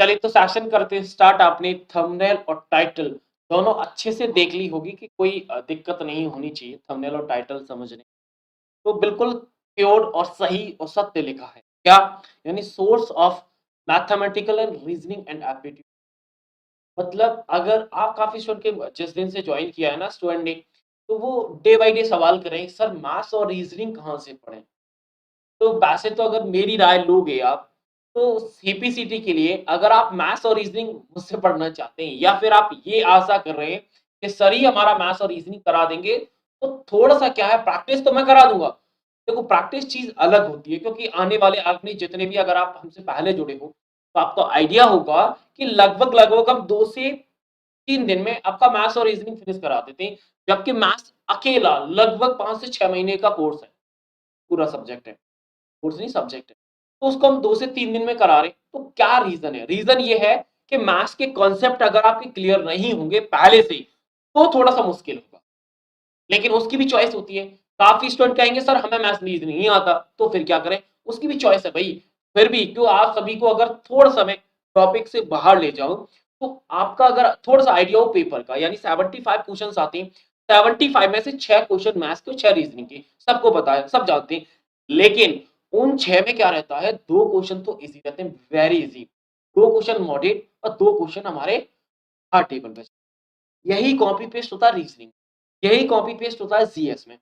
चलिए तो सेशन करते हैं स्टार्ट। आपने थंबनेल और टाइटल दोनों अच्छे से देख ली होगी कि कोई दिक्कत नहीं होनी चाहिए थंबनेल और टाइटल समझने। तो बिल्कुल प्योर और सही और सत्य लिखा है क्या, यानी source of mathematical and reasoning and aptitude. मतलब अगर आप काफी स्टूडेंट के जिस दिन से ज्वाइन किया है ना स्टूडेंट ने, तो वो डे बाय डे सवाल करें सर मैथ्स और रीजनिंग कहाँ से पढ़ें। तो वैसे तो अगर मेरी राय लोगे आप, तो सीपीसीटी के लिए अगर आप मैथ्स और रीजनिंग मुझसे पढ़ना चाहते हैं या फिर आप ये आशा कर रहे हैं कि सर ही हमारा मैथ्स और रीजनिंग करा देंगे, तो थोड़ा-सा क्या है, प्रैक्टिस तो मैं करा दूँगा। देखो प्रैक्टिस चीज़ अलग होती है क्योंकि आने वाले आपने जितने भी अगर आप हमसे पहले जुड़े हो, तो आपको आइडिया होगा कि लगभग-लगभग हम 2 से 3 दिन में आपका मैथ्स और रीजनिंग फिनिश करा देते हैं। जबकि मैथ्स अकेला लगभग 5 से 6 महीने का कोर्स है, पूरा सब्जेक्ट है। कोर्स नहीं सब्जेक्ट है। तो उसको हम 2 से 3 दिन में करा रहे हैं। तो क्या रीज़न है? रीज़न ये है कि मैथ्स के कॉन्सेप्ट अगर आपके क्लियर नहीं होंगे पहले से, तो थोड़ा-सा मुश्किल होगा। लेकिन उसकी भी चॉइस होती है। काफ़ी स्टूडेंट कहेंगे सर हमें मैथ्स रीज़निंग नहीं आता, तो फिर क्या करें? उसकी भी चॉइस है भई। फिर भी क्यों आप सभी को अगर थोड़ा-सा मैं टॉपिक से बाहर ले जाऊँ, तो आपका अगर थोड़ा-सा आइडिया हो पेपर का, यानी 75 क्वेश्चन्स आते हैं, 75 में से 6 क्वेश्चन मैथ्स के और 6 रीज़निंग के। सबको पता है, सब जानते हैं। लेकिन उन 6 में क्या रहता है, 2 क्वेश्चन तो ईज़ी रहते हैं, वेरी ईज़ी। 2 क्वेश्चन मॉडरेट और 2 क्वेश्चन हमारे हार्ड टेबल पे। यही कॉपी पेस्ट होता है रीज़निंग, यही कॉपी पेस्ट होता है जीएस में।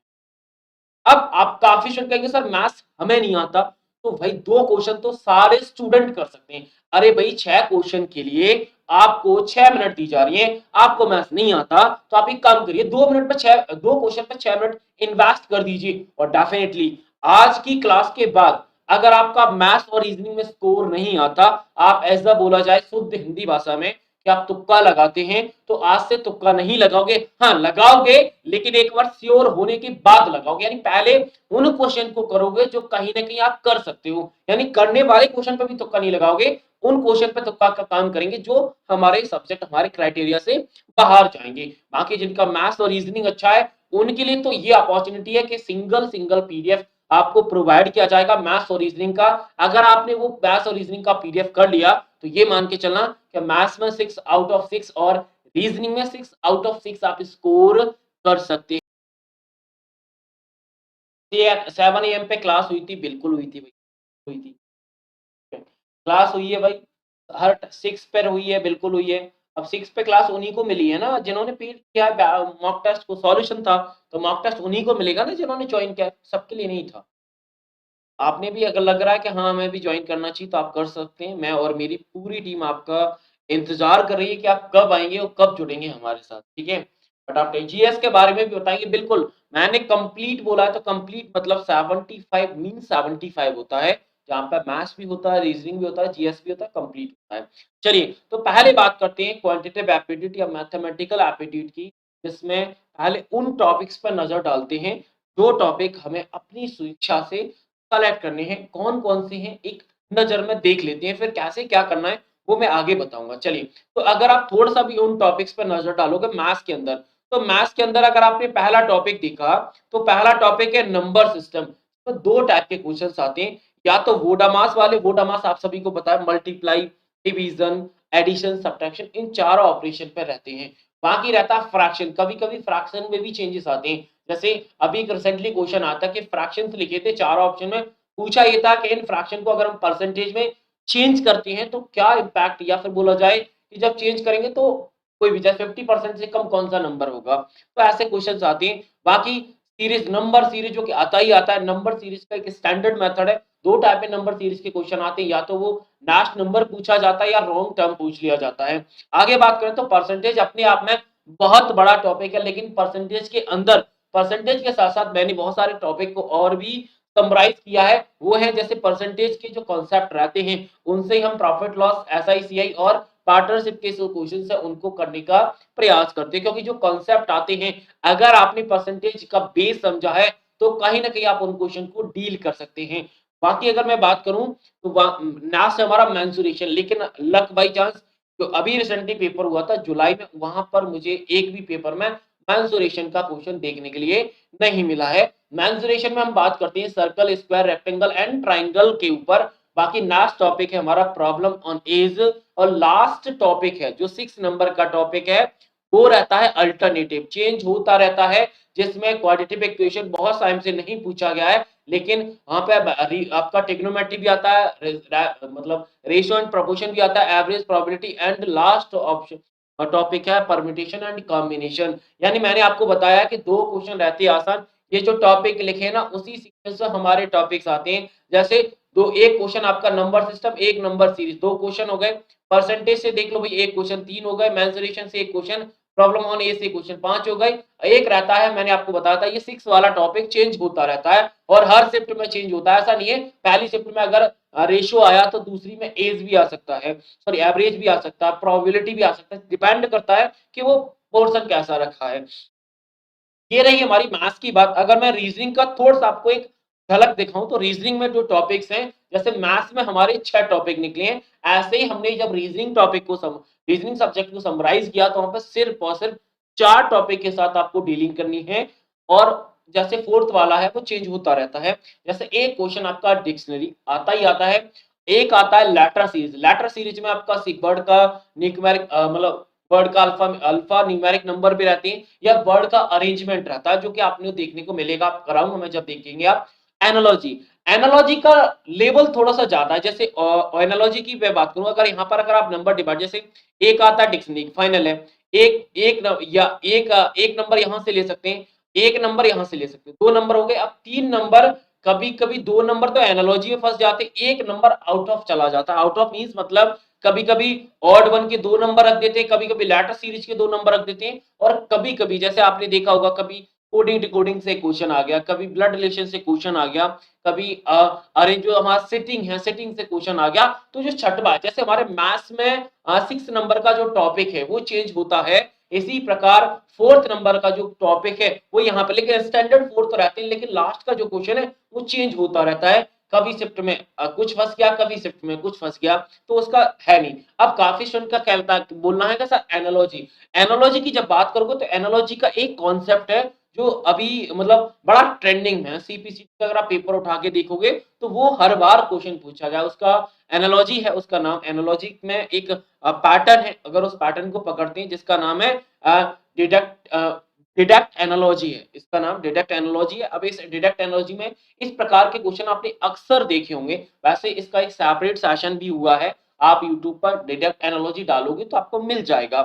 अब आप काफ़ी स्टूडेंट कहेंगे सर मैथ्स हमें नहीं आता, तो भाई 2 क्वेश्चन तो सारे स्टूडेंट कर सकते हैं। अरे भाई 6 क्वेश्चन के लिए आपको 6 मिनट दी जा रही है, आपको मैथ्स नहीं आता, तो आप एक काम करिए 2 मिनट पे 6 2 क्वेश्चन पे 6 मिनट इन्वेस्ट कर दीजिए और डेफिनिटली आज की क्लास के बाद अगर आपका मैथ्स और रीजनिंग में स्कोर नहीं आता, आप ऐसा बोला जाए शुद्ध हिंदी भाषा में कि आप तुक्का लगाते हैं, तो आज से तुक्का नहीं लगाओगे। हाँ, लगाओगे लेकिन एक बार श्योर होने के बाद लगाओगे, यानी पहले उन क्वेश्चन को करोगे जो कहीं ना कहीं आप कर सकते हो, यानी करने वाले क्वेश्चन पे भी तुक्का नहीं लगाओगे, उन क्वेश्चन पे तुक्का का काम करेंगे जो हमारे सब्जेक्ट हमारे क्राइटेरिया से बाहर जाएंगे। बाकी जिनका मैथ्स और रीजनिंग अच्छा है, उनके लिए तो ये अपॉर्चुनिटी है कि सिंगल सिंगल पीडीएफ आपको प्रोवाइड किया जाएगा मैथ्स और रीजनिंग का। अगर आपने वो मैथ्स और रीजनिंग का पीडीएफ कर लिया, तो ये मान के चलना कि मैथ्स में 6 आउट ऑफ 6 और रीजनिंग में 6 आउट ऑफ 6 आप स्कोर कर सकते हैं। 7 AM पे क्लास हुई थी, बिल्कुल हुई थी भाई, हुई थी। क्लास हुई है भाई, हर 6 पे हुई है, बिल्कुल हुई है। अब 6 पे क्लास उन्हीं को मिली है ना जिन्होंने पेड किया है, मॉक टेस्ट को सॉल्यूशन था, तो मॉक टेस्ट उन्हीं को मिलेगा ना जिन्होंने ज्वाइन किया है, सबके लिए नहीं था। आपने भी अगर लग रहा है कि हाँ, हमें भी जॉइन करना चाहिए तो आप कर सकते हैं। मैं और मेरी पूरी टीम आपका इंतज़ार कर रही है कि आप कब आएँगे और कब जुड़ेंगे हमारे साथ, ठीक है? बट आप जीएस के बारे में भी बताएँगे बिल्कुल, मैंने कंप्लीट बोला है तो कंप्लीट मतलब 75 मीन्स 75 होता है, जहाँ पे मैथ्स भी होता है, रीज़निंग भी होता है, जीएस भी होता है, कंप्लीट होता है। चलिए, तो पहले बात करते हैं क्वांटिटेटिव एप्टीट्यूड या मैथमेटिकल एप्टीट्यूड की, जिसमें पहले उन टॉपिक्स पर नज़र डालते हैं, जो टॉपिक हमें अपनी स्वेच्छा से कलेक्ट करने हैं, कौन-कौन से हैं एक नज़र में देख लेते हैं, फिर कैसे क्या करना है वो मैं आगे बताऊँगा। चलिए, तो अगर आप थोड़ा-सा भी उन टॉपिक्स पे नज़र डालोगे मैथ्स के अंदर, तो मैथ्स के अंदर अगर आपने पहला टॉपिक देखा, तो पहला टॉपिक है नंबर सिस्टम। तो 2 टाइप के क्वेश्चन्स आते हैं, या तो वोडामास वाले, वोडामास आप सभी को पता है मल्टीप्लाई, डिवीज़न, एडिशन, सब्ट्रैक्शन इन चारों ऑपरेशन पे रहते हैं। बाकी रहता है फ्रैक्शन, कभी-कभी फ्रैक्शन में भी चेंजेस आते हैं। जैसे अभी एक रिसेंटली क्वेश्चन आता है कि फ्रैक्शंस लिखे थे चारों ऑप्शन में, पूछा ये था कि इन फ्रैक्शन को अगर हम परसेंटेज में चेंज करते हैं तो क्या इम्पैक्ट, या फिर बोला जाए कि जब चेंज करेंगे तो कोई भी जैसे 50% से कम कौन सा नंबर होगा, तो ऐसे क्वेश्चंस आते हैं। बाकी सीरीज, नंबर सीरीज जो कि आता ही आता है, नंबर सीरीज का एक स्टैंडर्ड मेथड है। 2 टाइप के नंबर सीरीज के क्वेश्चन आते हैं, या तो वो लास्ट नंबर पूछा जाता है या रॉन्ग टर्म पूछ लिया जाता है। आगे बात करें तो परसेंटेज अपने आप में बहुत बड़ा टॉपिक है, लेकिन परसेंटेज के अंदर, परसेंटेज के साथ-साथ मैंने बहुत सारे टॉपिक को और भी समराइज़ किया है। वो है जैसे परसेंटेज के जो कॉन्सेप्ट रहते हैं, उनसे ही हम प्रॉफिट लॉस, एसआईसीआई और पार्टनरशिप के जो क्वेश्चंस है उनको करने का प्रयास करते हैं। क्योंकि जो कॉन्सेप्ट आते हैं, अगर आपने परसेंटेज का बेस समझा है, तो कहीं न कहीं आप उन क्वेश्चन को डील कर सकते हैं। बाकी अगर मैं बात करूँ तो लास्ट है हमारा मेंसुरेशन, लेकिन लक बाय चांस जो अभी रिसेंटली पेपर हुआ था जुलाई में, वहाँ पर मुझे एक भी पेपर में मेंसुरेशन का क्वेश्चन देखने के लिए नहीं मिला है। मेंसुरेशन में हम बात करते हैं circle, square, rectangle and triangle के ऊपर। बाकी लास्ट टॉपिक है हमारा प्रॉब्लम ऑन एज, और लास्ट टॉपिक है जो 6 नंबर का टॉपिक है वो रहता है अल्टरनेटिव, चेंज होता रहता है, जिसमें क्वाड्रेटिक इक्वेशन बहुत टाइम से नहीं पूछा गया है, लेकिन वहां पे आपका ट्रिग्नोमेट्री भी आता है, मतलब रेशियो एंड प्रोपोर्शन भी आता है, average probability, and last option topic है परम्यूटेशन एंड कॉम्बिनेशन। यानी मैंने आपको बताया कि 2 क्वेश्चन रहते हैं आसान, ये जो टॉपिक लिखे हैं ना उसी सीक्वेंस से हमारे टॉपिक्स आते हैं। जैसे दो, एक क्वेश्चन आपका नंबर सिस्टम, एक नंबर सीरीज, 2 क्वेश्चन हो गए। परसेंटेज से देख लो भाई, एक क्वेश्चन, 3 हो गए। मेंसुरेशन से एक क्वेश्चन, प्रॉब्लम ऑन ए से क्वेश्चन, 5 हो गए। एक रहता है, मैंने आपको बताया था, ये 6 वाला टॉपिक चेंज होता रहता है और हर शिफ्ट में चेंज होता है। ऐसा नहीं है पहली शिफ्ट में अगर रेशियो आया तो दूसरी में एज भी आ सकता है, सॉरी एवरेज भी आ सकता है, प्रोबेबिलिटी भी आ सकता है, डिपेंड करता है कि वो पोर्शन कैसा रखा है। ये रही हमारी मैथ्स की बात। अगर मैं रीजनिंग का थोड़ा सा आपको एक झलक दिखाऊं तो रीजनिंग में जो टॉपिक्स हैं, जैसे मैथ्स में हमारे 6 टॉपिक निकले हैं, ऐसे ही हमने जब रीजनिंग टॉपिक को रीजनिंग सब्जेक्ट को समराइज किया तो वहां पर सिर्फ और सिर्फ 4 टॉपिक के साथ आपको डीलिंग करनी है। और जैसे फोर्थ वाला है वो चेंज होता रहता है। जैसे एक क्वेश्चन आपका डिक्शनरी आता ही आता है, एक आता है लेटर सीरीज। लेटर सीरीज में आपका वर्ड का न्यूमेरिक मतलब वर्ड का अल्फा अल्फा न्यूमेरिक नंबर भी रहते हैं, या वर्ड का अरेंजमेंट रहता है, जो कि आपने देखने को मिलेगा, आप कराऊंगा मैं जब देखेंगे आप। एनालॉजी, एनालॉजी का लेवल थोड़ा सा ज्यादा है। जैसे एनालॉजी की मैं बात करूं, अगर यहाँ पर अगर आप नंबर डिवाइड, जैसे एक आता है डिक्शनरी फाइनल है, एक एक या एक नंबर यहां से ले सकते हैं, एक नंबर यहां से ले सकते हैं, 2 नंबर हो गए। अब 3 नंबर, कभी कभी 2 नंबर तो एनालॉजी में फंस जाते, एक नंबर आउट ऑफ चला जाता है। आउट ऑफ मींस मतलब कभी कभी ऑड वन के 2 नंबर रख देते हैं, कभी कभी लेटर सीरीज के 2 नंबर रख देते हैं, और कभी कभी जैसे आपने देखा होगा, कभी कोडिंग डिकोडिंग से क्वेश्चन आ गया, कभी ब्लड रिलेशन से क्वेश्चन आ गया, कभी अरेंज जो हमारा सिटिंग है, सिटिंग से क्वेश्चन आ गया। तो जो छठवा है, जैसे हमारे मैथ्स में 6 नंबर का जो टॉपिक है वो चेंज होता है, इसी प्रकार फोर्थ नंबर का जो टॉपिक है वो यहाँ पे, लेकिन स्टैंडर्ड फोर्थ तो रहते हैं, लेकिन लास्ट का जो क्वेश्चन है वो चेंज होता रहता है। कभी शिफ्ट में कुछ फंस गया, कभी शिफ्ट में कुछ फंस गया, तो उसका है नहीं। अब काफी स्टूडेंट का क्या बोलना है कैसा, एनालॉजी। एनालॉजी की जब बात करोगे तो एनालॉजी का एक कॉन्सेप्ट है जो अभी मतलब बड़ा ट्रेंडिंग में है। सीपीसी का अगर आप पेपर उठा के देखोगे तो वो हर बार क्वेश्चन पूछा गया, उसका एनालॉजी है, उसका नाम एनालॉजी में एक पैटर्न है। अगर उस पैटर्न को पकड़ते हैं जिसका नाम है डिडक्ट डिडक्ट एनालॉजी है, इसका नाम डिडक्ट एनालॉजी है। अब इस डिडक्ट एनालॉजी में इस प्रकार के क्वेश्चन आपने अक्सर देखे होंगे। वैसे इसका एक सेपरेट सेशन भी हुआ है, आप YouTube पर डिडक्ट एनालॉजी डालोगे तो आपको मिल जाएगा।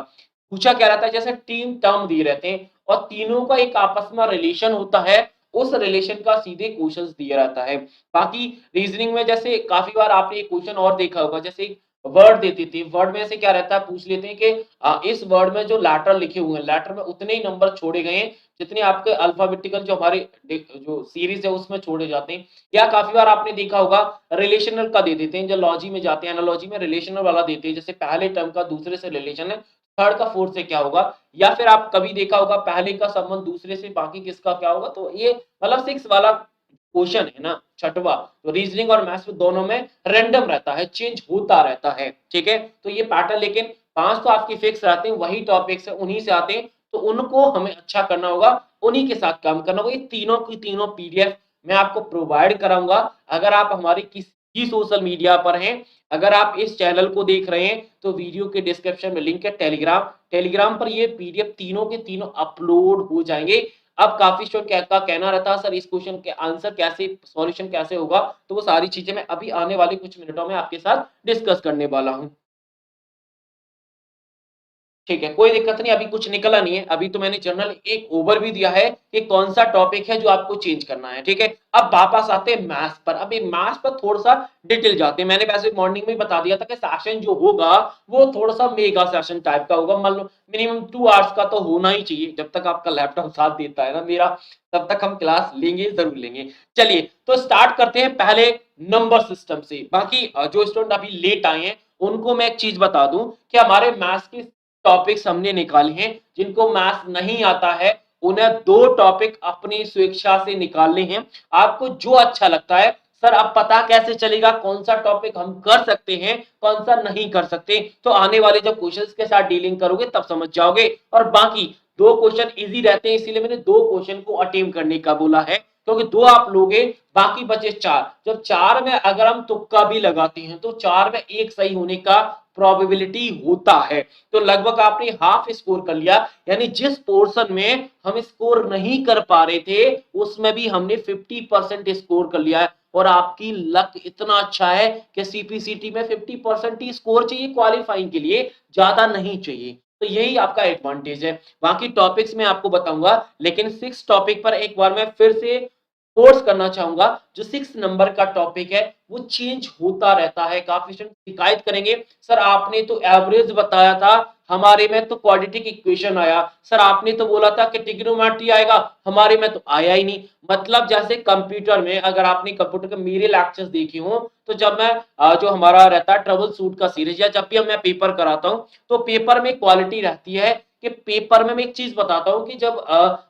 पूछा क्या रहता है, जैसे 3 टर्म दिए रहते हैं और तीनों का एक आपस में रिलेशन होता है, उस रिलेशन का सीधे क्वेश्चंस दिया रहता है। बाकी रीजनिंग में जैसे काफी बार आपने एक क्वेश्चन और देखा होगा, जैसे वर्ड देती थी, वर्ड में से क्या रहता है, पूछ लेते हैं कि इस वर्ड में जो लेटर लिखे हुए हैं, लेटर में उतने ही नंबर छोड़े गए हैं जितने आपके अल्फाबेटिकल जो हमारे जो सीरीज है उसमें छोड़े जाते हैं। या काफी बार आपने देखा होगा रिलेशनल का दे देते हैं, जो लॉजी में जाते हैं, एनालॉजी में रिलेशनल वाला देते हैं, जैसे पहले टर्म का दूसरे से रिलेशन है, थर्ड का फोर्थ से क्या होगा। या फिर आप कभी देखा होगा पहले का संबंध दूसरे से बाकी किसका क्या होगा। तो ये मतलब 6 वाला क्वेश्चन है ना, छठवा, तो रीजनिंग और मैथ्स दोनों में रैंडम रहता है, चेंज होता रहता है, ठीक है। तो ये पैटर्न, लेकिन 5 तो आपकी फिक्स रहते हैं, वही टॉपिक्स है, उन्हीं से आते हैं, तो उनको हमें अच्छा करना होगा, उन्हीं के साथ काम करना होगा। ये तीनों की तीनों पीडीएफ मैं आपको प्रोवाइड कराऊंगा। अगर आप हमारे किसी सोशल मीडिया पर हैं, अगर आप इस चैनल को देख रहे हैं तो वीडियो के डिस्क्रिप्शन में लिंक है टेलीग्राम, टेलीग्राम पर ये पीडीएफ तीनों के तीनों अपलोड हो जाएंगे। अब काफी स्टूडेंट का कहना रहता है सर इस क्वेश्चन के आंसर कैसे, सॉल्यूशन कैसे होगा, तो वो सारी चीजें मैं अभी आने वाले कुछ मिनटों में आपके साथ डिस्कस करने वाला हूं। ठीक है, कोई दिक्कत नहीं, अभी कुछ निकला नहीं है, अभी तो मैंने जनरल एक ओवरव्यू दिया है कि कौन सा टॉपिक है जो आपको चेंज करना है, ठीक है। अब वापस आते हैं मैथ्स पर। अभी मैथ्स पर थोड़ा सा डिटेल जाते हैं। मैंने वैसे मॉर्निंग में बता दिया था कि सेशन जो होगा वो थोड़ा सा मेगा सेशन टाइप का होगा, मान लो मिनिमम 2 आवर्स का तो होना ही चाहिए, जब तक आपका लैपटॉप साथ देता है ना मेरा, तब तक हम क्लास लेंगे, जरूर लेंगे। चलिए तो स्टार्ट करते हैं पहले नंबर सिस्टम से। बाकी जो स्टूडेंट अभी लेट आए हैं उनको मैं एक चीज बता दूं कि हमारे मैथ्स की टॉपिक्स हमने निकाले हैं, जिनको मैथ्स नहीं आता है उन्हें 2 टॉपिक अपनी स्वेच्छा से निकालने हैं। आपको जो अच्छा लगता है, सर अब पता कैसे चलेगा कौन सा टॉपिक हम कर सकते हैं कौन सा नहीं कर सकते, तो आने वाले जब क्वेश्चंस के साथ डीलिंग करोगे तब समझ जाओगे। और बाकी 2 क्वेश्चन इजी रहते हैं, इसीलिए मैंने 2 क्वेश्चन को अटेम्प्ट करने का बोला है, क्योंकि 2 आप लोगे, बाकी बचे 4। जब 4 में अगर हम तुक्का भी लगाते हैं तो 4 में 1 सही होने का प्रोबेबिलिटी होता है। तो लगभग आपने हाफ स्कोर कर लिया, यानी जिस पोर्शन में हम स्कोर नहीं कर पा रहे थे उसमें भी हमने 50% स्कोर कर लिया है। और आपकी लक इतना अच्छा है कि सीपीसीटी में 50% ही स्कोर चाहिए क्वालिफाइंग के लिए, ज्यादा नहीं चाहिए। तो यही आपका एडवांटेज है। बाकी टॉपिक्स में आपको बताऊंगा, लेकिन 6 टॉपिक पर एक बार मैं फिर से फोर्स करना चाहूंगा। जो 6 नंबर का टॉपिक है वो चेंज होता रहता है। काफी स्टूडेंट शिकायत करेंगे, सर आपने तो एवरेज बताया था, हमारे में तो क्वाड्रेटिक इक्वेशन आया, सर आपने तो बोला था कि ट्रिग्नोमेट्री आएगा, हमारे में तो आया ही नहीं। मतलब जैसे कंप्यूटर में, अगर आपने कंप्यूटर के मेरे लेक्चर्स देखे हो, तो जब मैं जो हमारा रहता है ट्रबल शूट का सीरीज, या जब भी मैं पेपर कराता हूं, तो पेपर में क्वालिटी रहती है कि पेपर में मैं एक चीज बताता हूं कि जब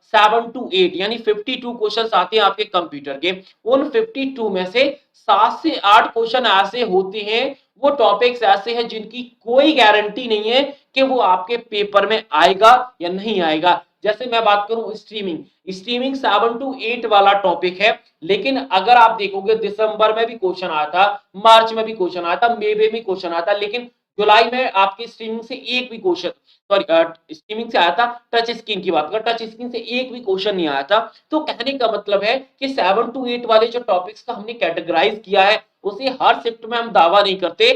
7 to 8 यानी 52 क्वेश्चन आते हैं आपके कंप्यूटर के, उन 52 में से 7 से 8 क्वेश्चन ऐसे होते हैं, वो टॉपिक्स ऐसे हैं जिनकी कोई गारंटी नहीं है कि वो आपके पेपर में आएगा या नहीं आएगा। जैसे मैं बात करूं स्ट्रीमिंग, स्ट्रीमिंग 7 to 8 वाला टॉपिक है, लेकिन अगर आप देखोगे दिसंबर में भी क्वेश्चन आया था, मार्च में भी क्वेश्चन आया था, मई में भी क्वेश्चन आया था, लेकिन जुलाई में आपकी स्ट्रीमिंग से एक भी क्वेश्चन, सॉरी स्ट्रीमिंग से आया था, टच स्क्रीन की बात कर, टच स्क्रीन से एक भी क्वेश्चन नहीं आया था। तो कहने का मतलब है कि 7 to 8 वाले जो टॉपिक्स का हमने कैटेगराइज किया है, उसे हर शिफ्ट में हम दावा नहीं करते,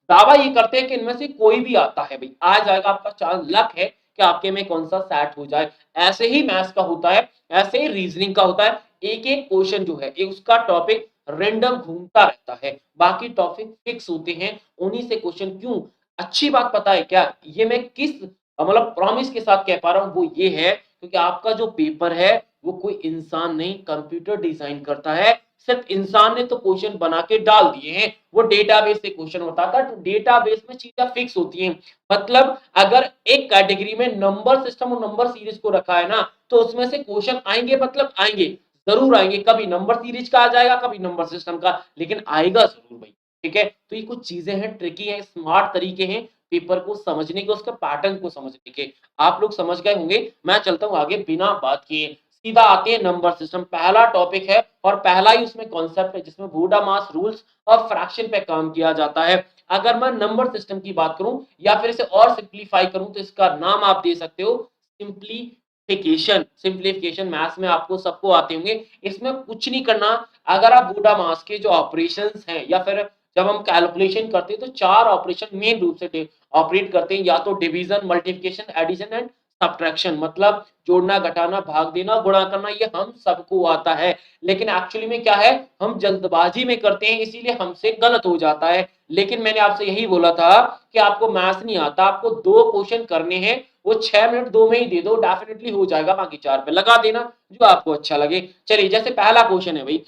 दावा ये करते हैं कि इनमें से कोई भी आता है भाई, आ जाएगा, आपका चांस लक है कि आपके में कौन सा सेट हो जाए। ऐसे ही मैथ्स का होता है, ऐसे ही रीजनिंग का होता है। एक एक क्वेश्चन जो है उसका टॉपिक रेंडम घूमता रहता है, बाकी टॉपिक फिक्स होते हैं, उन्हीं से क्वेश्चन। क्यों? अच्छी बात पता है क्या, ये मैं किस मतलब प्रॉमिस के साथ कह पा रहा हूं, वो ये है क्योंकि आपका जो पेपर है वो कोई इंसान नहीं, कंप्यूटर डिजाइन करता है। सिर्फ इंसान ने तो क्वेश्चन बना के डाल दिए हैं, वो डेटाबेस से क्वेश्चन बताता है, तो डेटाबेस में चीजें फिक्स होती हैं। मतलब अगर एक कैटेगरी में नंबर सिस्टम और नंबर सीरीज को रखा है ना, तो उसमें से क्वेश्चन आएंगे, मतलब आएंगे, जरूर आएंगे। कभी नंबर सीरीज का आ जाएगा, कभी नंबर सिस्टम का, लेकिन आएगा जरूर भाई। ठीक है, तो ये कुछ चीजें हैं, ट्रिकी है, स्मार्ट तरीके हैं पेपर को समझने के, उसके पैटर्न को समझने के। आप लोग समझ गए होंगे। मैं चलता हूं आगे बिना बात किए, सीधा आते हैं नंबर सिस्टम। पहला टॉपिक है और पहला ही उसमें कॉन्सेप्ट है जिसमें वोडामास रूल्स और फ्रैक्शन पे काम किया जाता है। अगर मैं नंबर सिस्टम की बात करूं या फिर इसे और सिंप्लीफाई करूं, तो इसका नाम आप दे सकते हो सिंप्लीफिकेशन। सिंप्लीफिकेशन मैथ्स में आपको सबको आते होंगे, इसमें कुछ नहीं करना। अगर आप वोडामास के जो ऑपरेशंस हैं, या फिर जब हम कैलकुलेशन करते हैं, तो 4 ऑपरेशन मेन रूप से ऑपरेट करते हैं, या तो division, multiplication, addition and subtraction. मतलब जोड़ना, घटाना, भाग देना, गुणा करना, ये हम सबको आता है। लेकिन एक्चुअली में क्या है, हम जल्दबाजी में करते हैं, इसीलिए हमसे गलत हो जाता है। लेकिन मैंने आपसे यही बोला था कि आपको मैथ्स नहीं आता, आपको 2 क्वेश्चन करने हैं, वो 6 मिनट 2 में ही दे दो, डेफिनेटली हो जाएगा। बाकी 4 पे लगा देना जो आपको अच्छा लगे। चलिए, जैसे पहला क्वेश्चन है भाई,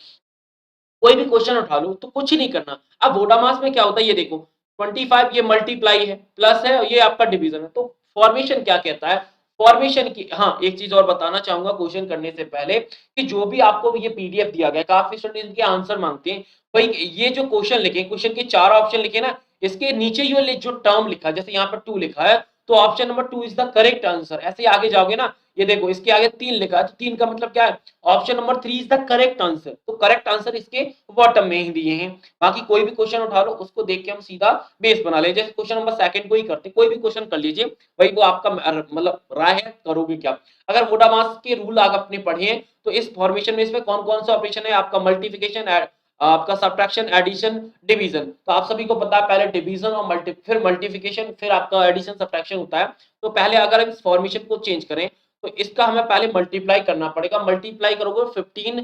कोई भी क्वेश्चन उठा लो, तो कुछ नहीं करना। अब वोडामास में क्या होता है, ये देखो 25 ये मल्टीप्लाई है, प्लस है, ये आपका डिवीजन है। तो फॉर्मेशन क्या कहता है, फॉर्मेशन की, हाँ एक चीज और बताना चाहूंगा क्वेश्चन करने से पहले, कि जो भी आपको ये पीडीएफ दिया गया, काफी स्टूडेंट इनके आंसर मांगते हैं भाई। ये जो क्वेश्चन लिखे, क्वेश्चन के 4 ऑप्शन लिखे ना, इसके नीचे ये जो टर्म लिखा है, जैसे यहाँ पर 2 लिखा है, तो option number 2 is the correct answer. ऐसे ही आगे जाओगे ना, ये देखो इसके आगे 3 लिखा है, तो 3 का मतलब क्या है, option number 3 is the correct answer. तो करेक्ट आंसर इसके बॉटम में ही दिए हैं। बाकी कोई भी क्वेश्चन उठा लो, उसको देख के हम सीधा बेस बना ले। जैसे क्वेश्चन नंबर सेकंड को ही करते, कोई भी क्वेश्चन कर लीजिए भाई, वो आपका मतलब राय है, करोगे क्या। अगर वोडामास के रूल आप अपने पढ़े हैं, तो इस फॉर्मेशन में इसमें कौन कौन सा ऑपरेशन है, आपका मल्टीप्लिकेशन, आपका सब्ट्रैक्शन, एडिशन, डिवीजन। तो आप सभी को पता है, पहले डिवीजन और फिर मल्टीप्लिकेशन, फिर आपका एडिशन सब्ट्रैक्शन होता है। तो पहले अगर हम इस फॉर्मेशन को चेंज करें, तो इसका हमें पहले मल्टीप्लाई करना पड़ेगा। मल्टीप्लाई करोगे 15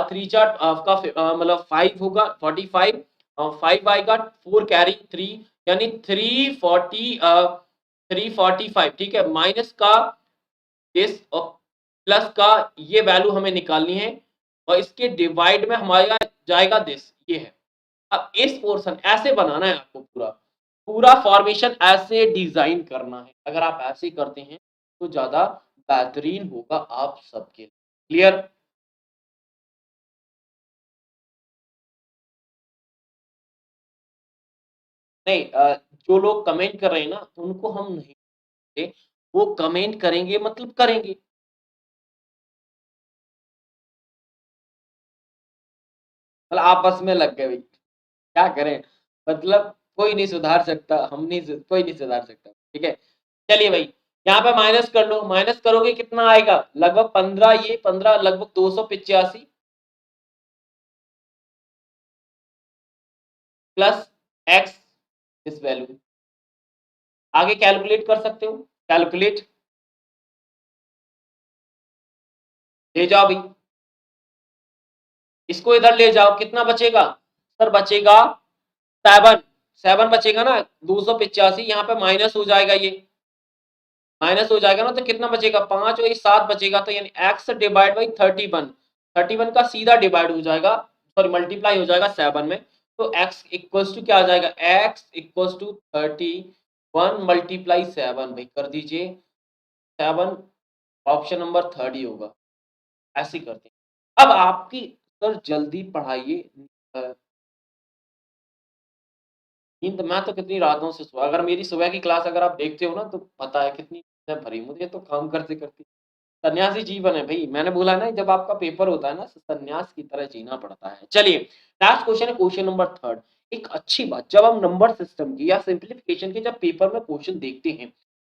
3 चार आपका मतलब 5 होगा, 45, 5 आएगा, 4 कैरी 3, यानी 340 345। ठीक है, माइनस का दिस और प्लस का ये वैल्यू हमें निकालनी है, और इसके डिवाइड में हमारा जाएगा दिस, ये है। अब इस पोर्शन ऐसे बनाना है आपको, पूरा पूरा फॉर्मेशन ऐसे डिजाइन करना है। अगर आप ऐसे करते हैं तो ज्यादा बेहतरीन होगा आप सबके लिए। क्लियर? नहीं, जो लोग कमेंट कर रहे हैं ना, उनको हम नहीं देते, वो कमेंट करेंगे मतलब करेंगे। मतलब आपस में लग गए भाई, क्या करें, मतलब कोई नहीं सुधार सकता, कोई नहीं सुधार सकता, ठीक है। चलिए भाई, यहाँ पे माइनस कर लो, माइनस करोगे कितना आएगा, लगभग 15, ये 15 लगभग 285 प्लस एक्स इस वैल्यू। आगे कैलकुलेट कर सकते हो, कैलकुलेट, ले जाओ भाई, इसको इधर ले जाओ, कितना बचेगा सर, बचेगा 7, 7 बचेगा ना, 285 यहाँ पे माइनस हो जाएगा, ये माइनस हो जाएगा ना, तो कितना बचेगा 5 और ये 7 बचेगा, तो यानी x डिवाइड बाई 31, 31 का सीधा डिवाइड हो जाएगा, सॉरी मल्टीप्लाई हो जाएगा 7 में, तो x इक्वल्स टू क्या आ जाएगा, x इक्वल्स टू 31 मल्टीप्लाई 7, भाई कर दीजिए 7, ऑप्शन नंबर थर्ड ही होगा, ऐसे करते हैं। अब आपकी सर जल्दी पढ़ाइए, नींद मैं तो कितनी रातों से सोया, अगर मेरी सुबह की क्लास अगर आप देखते हो ना तो पता है कितनी नींद भरी, मुझे तो काम करते करते सन्यासी जीवन है भाई, मैंने बोला ना जब आपका पेपर होता है ना सन्यास की तरह जीना पड़ता है। चलिए लास्ट क्वेश्चन है, क्वेश्चन नंबर थर्ड। एक अच्छी बात, जब हम नंबर सिस्टम की या सिंप्लीफिकेशन के जब पेपर में क्वेश्चन देखते हैं,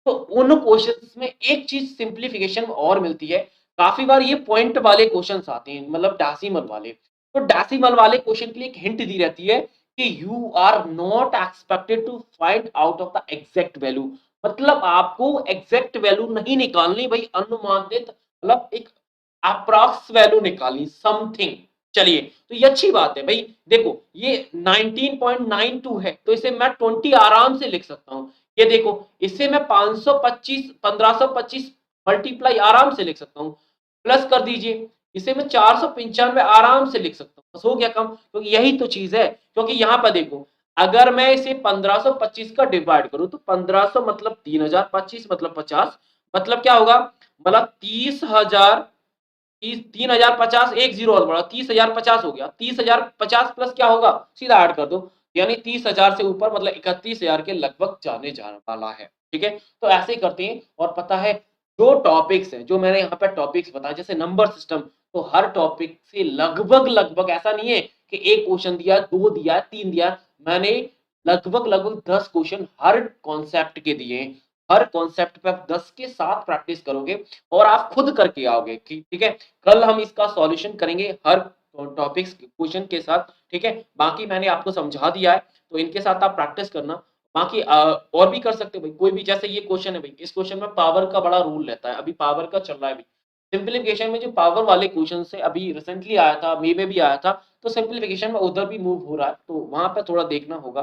तो उन क्वेश्चंस में एक चीज सिंप्लीफिकेशन और मिलती है, काफी बार ये पॉइंट वाले क्वेश्चंस आते हैं, मतलब डेसिमल वाले, तो डेसिमल वाले क्वेश्चन के लिए एक हिंट दी रहती है कि you are not expected to find out of the exact value, मतलब आपको एग्जैक्ट वैल्यू नहीं निकालनी भाई, अनुमानित, मतलब एक अप्रॉक्स वैल्यू निकालनी, समथिंग। चलिए, तो ये अच्छी बात है भाई, देखो ये 19.92 है, तो इसे मैं 20 आराम से लिख सकता हूं, ये देखो इससे मैं 525 1525 मल्टीप्लाई आराम से लिख सकता हूँ, प्लस कर दीजिए, इसे मैं 495 आराम से लिख सकता हूँ, बस हो गया कम, क्योंकि यही तो चीज है, क्योंकि यहाँ पर देखो अगर मैं इसे 1525 का डिवाइड करूं तो 1500 मतलब 3000, 25 मतलब 50, मतलब क्या होगा, मतलब 30,000, 3050, एक जीरो और बढ़ा, 30,050 हो गया, 30,050 प्लस क्या होगा, सीधा ऐड कर दो, यानी 30,000 से ऊपर मतलब 31,000 के लगभग जाने जाने वाला है, ठीक है। तो ऐसे ही करते हैं, और पता है जो टॉपिक्स है, जो मैंने यहाँ पे टॉपिक्स बताया जैसे नंबर सिस्टम, तो हर टॉपिक से लगभग लगभग, ऐसा नहीं है कि एक क्वेश्चन दिया, दो दिया, तीन दिया, मैंने लगभग लगभग 10 क्वेश्चन हर कॉन्सेप्ट के दिए हैं, हर कॉन्सेप्ट पे आप 10 के साथ प्रैक्टिस करोगे और आप खुद करके आओगे, ठीक है। कल हम इसका सॉल्यूशन करेंगे हर टॉपिक्स क्वेश्चन के साथ, ठीक है। बाकी मैंने आपको समझा दिया है, तो इनके साथ आप प्रैक्टिस करना, बाकी और भी कर सकते हो भाई, कोई भी, जैसे ये क्वेश्चन है भाई, इस क्वेश्चन में पावर का बड़ा रूल रहता है, अभी पावर का चल रहा है भाई, सिंप्लीफिकेशन में जो पावर वाले क्वेश्चन से अभी रिसेंटली आया था, मे में भी आया था, तो सिंप्लीफिकेशन में उधर भी मूव हो रहा है, तो वहां पर थोड़ा देखना होगा,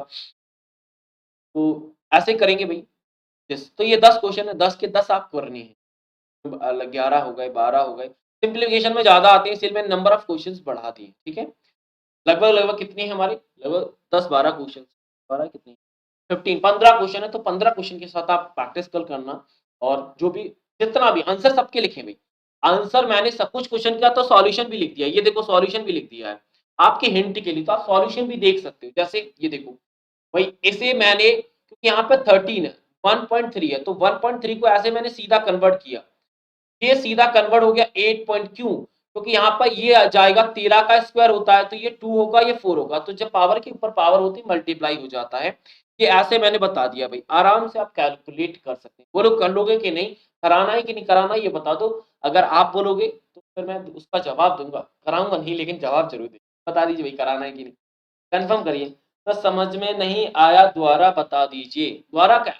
तो ऐसे करेंगे भाई। तो ये 10 क्वेश्चन है, 10 के 10 आप करनी है, 11 हो गए, 12 हो गए, सिंप्लीफिकेशन में ज्यादा आते हैं, इसलिए मैंने नंबर ऑफ क्वेश्चंस बढ़ा दिए, ठीक है। लगभग लगभग कितने हैं हमारे, लगभग 10-12 क्वेश्चन, 12 कितने, 15, 15 क्वेश्चन है, तो 15 क्वेश्चन के साथ आप प्रैक्टिस कल करना, और जो भी, जितना भी आंसर सबके लिखे भाई, आंसर मैंने सब कुछ क्वेश्चन का तो सॉल्यूशन भी लिख दिया, ये देखो सॉल्यूशन भी लिख दिया है आपके हिंट के लिए, तो आप सॉल्यूशन भी देख सकते हो, जैसे ये देखो भाई, इसे मैंने, क्योंकि यहाँ पे 13 है, 1.3 है, तो 1.3 को ऐसे मैंने सीधा कन्वर्ट किया, ये सीधा कन्वर्ट हो गया 8 पॉइंट, क्यों, क्योंकि यहाँ पर ये आ जाएगा 13 का स्क्वायर होता है, तो ये 2 होगा, ये 4 होगा, तो जब पावर के ऊपर पावर होती है मल्टीप्लाई हो जाता है, ये ऐसे मैंने बता दिया भाई, आराम से आप कैलकुलेट कर सकते हैं, बोलो कर लोगे कि नहीं, कराना है कि नहीं कराना, ये बता दो, अगर आप बोलोगे तो फिर मैं उसका जवाब दूंगा, कराऊंगा नहीं लेकिन जवाब जरूर दे, बता दीजिए भाई कराना है कि नहीं, कंफर्म करिए। तो समझ में नहीं आया द्वारा बता दीजिए, द्वारा क्या,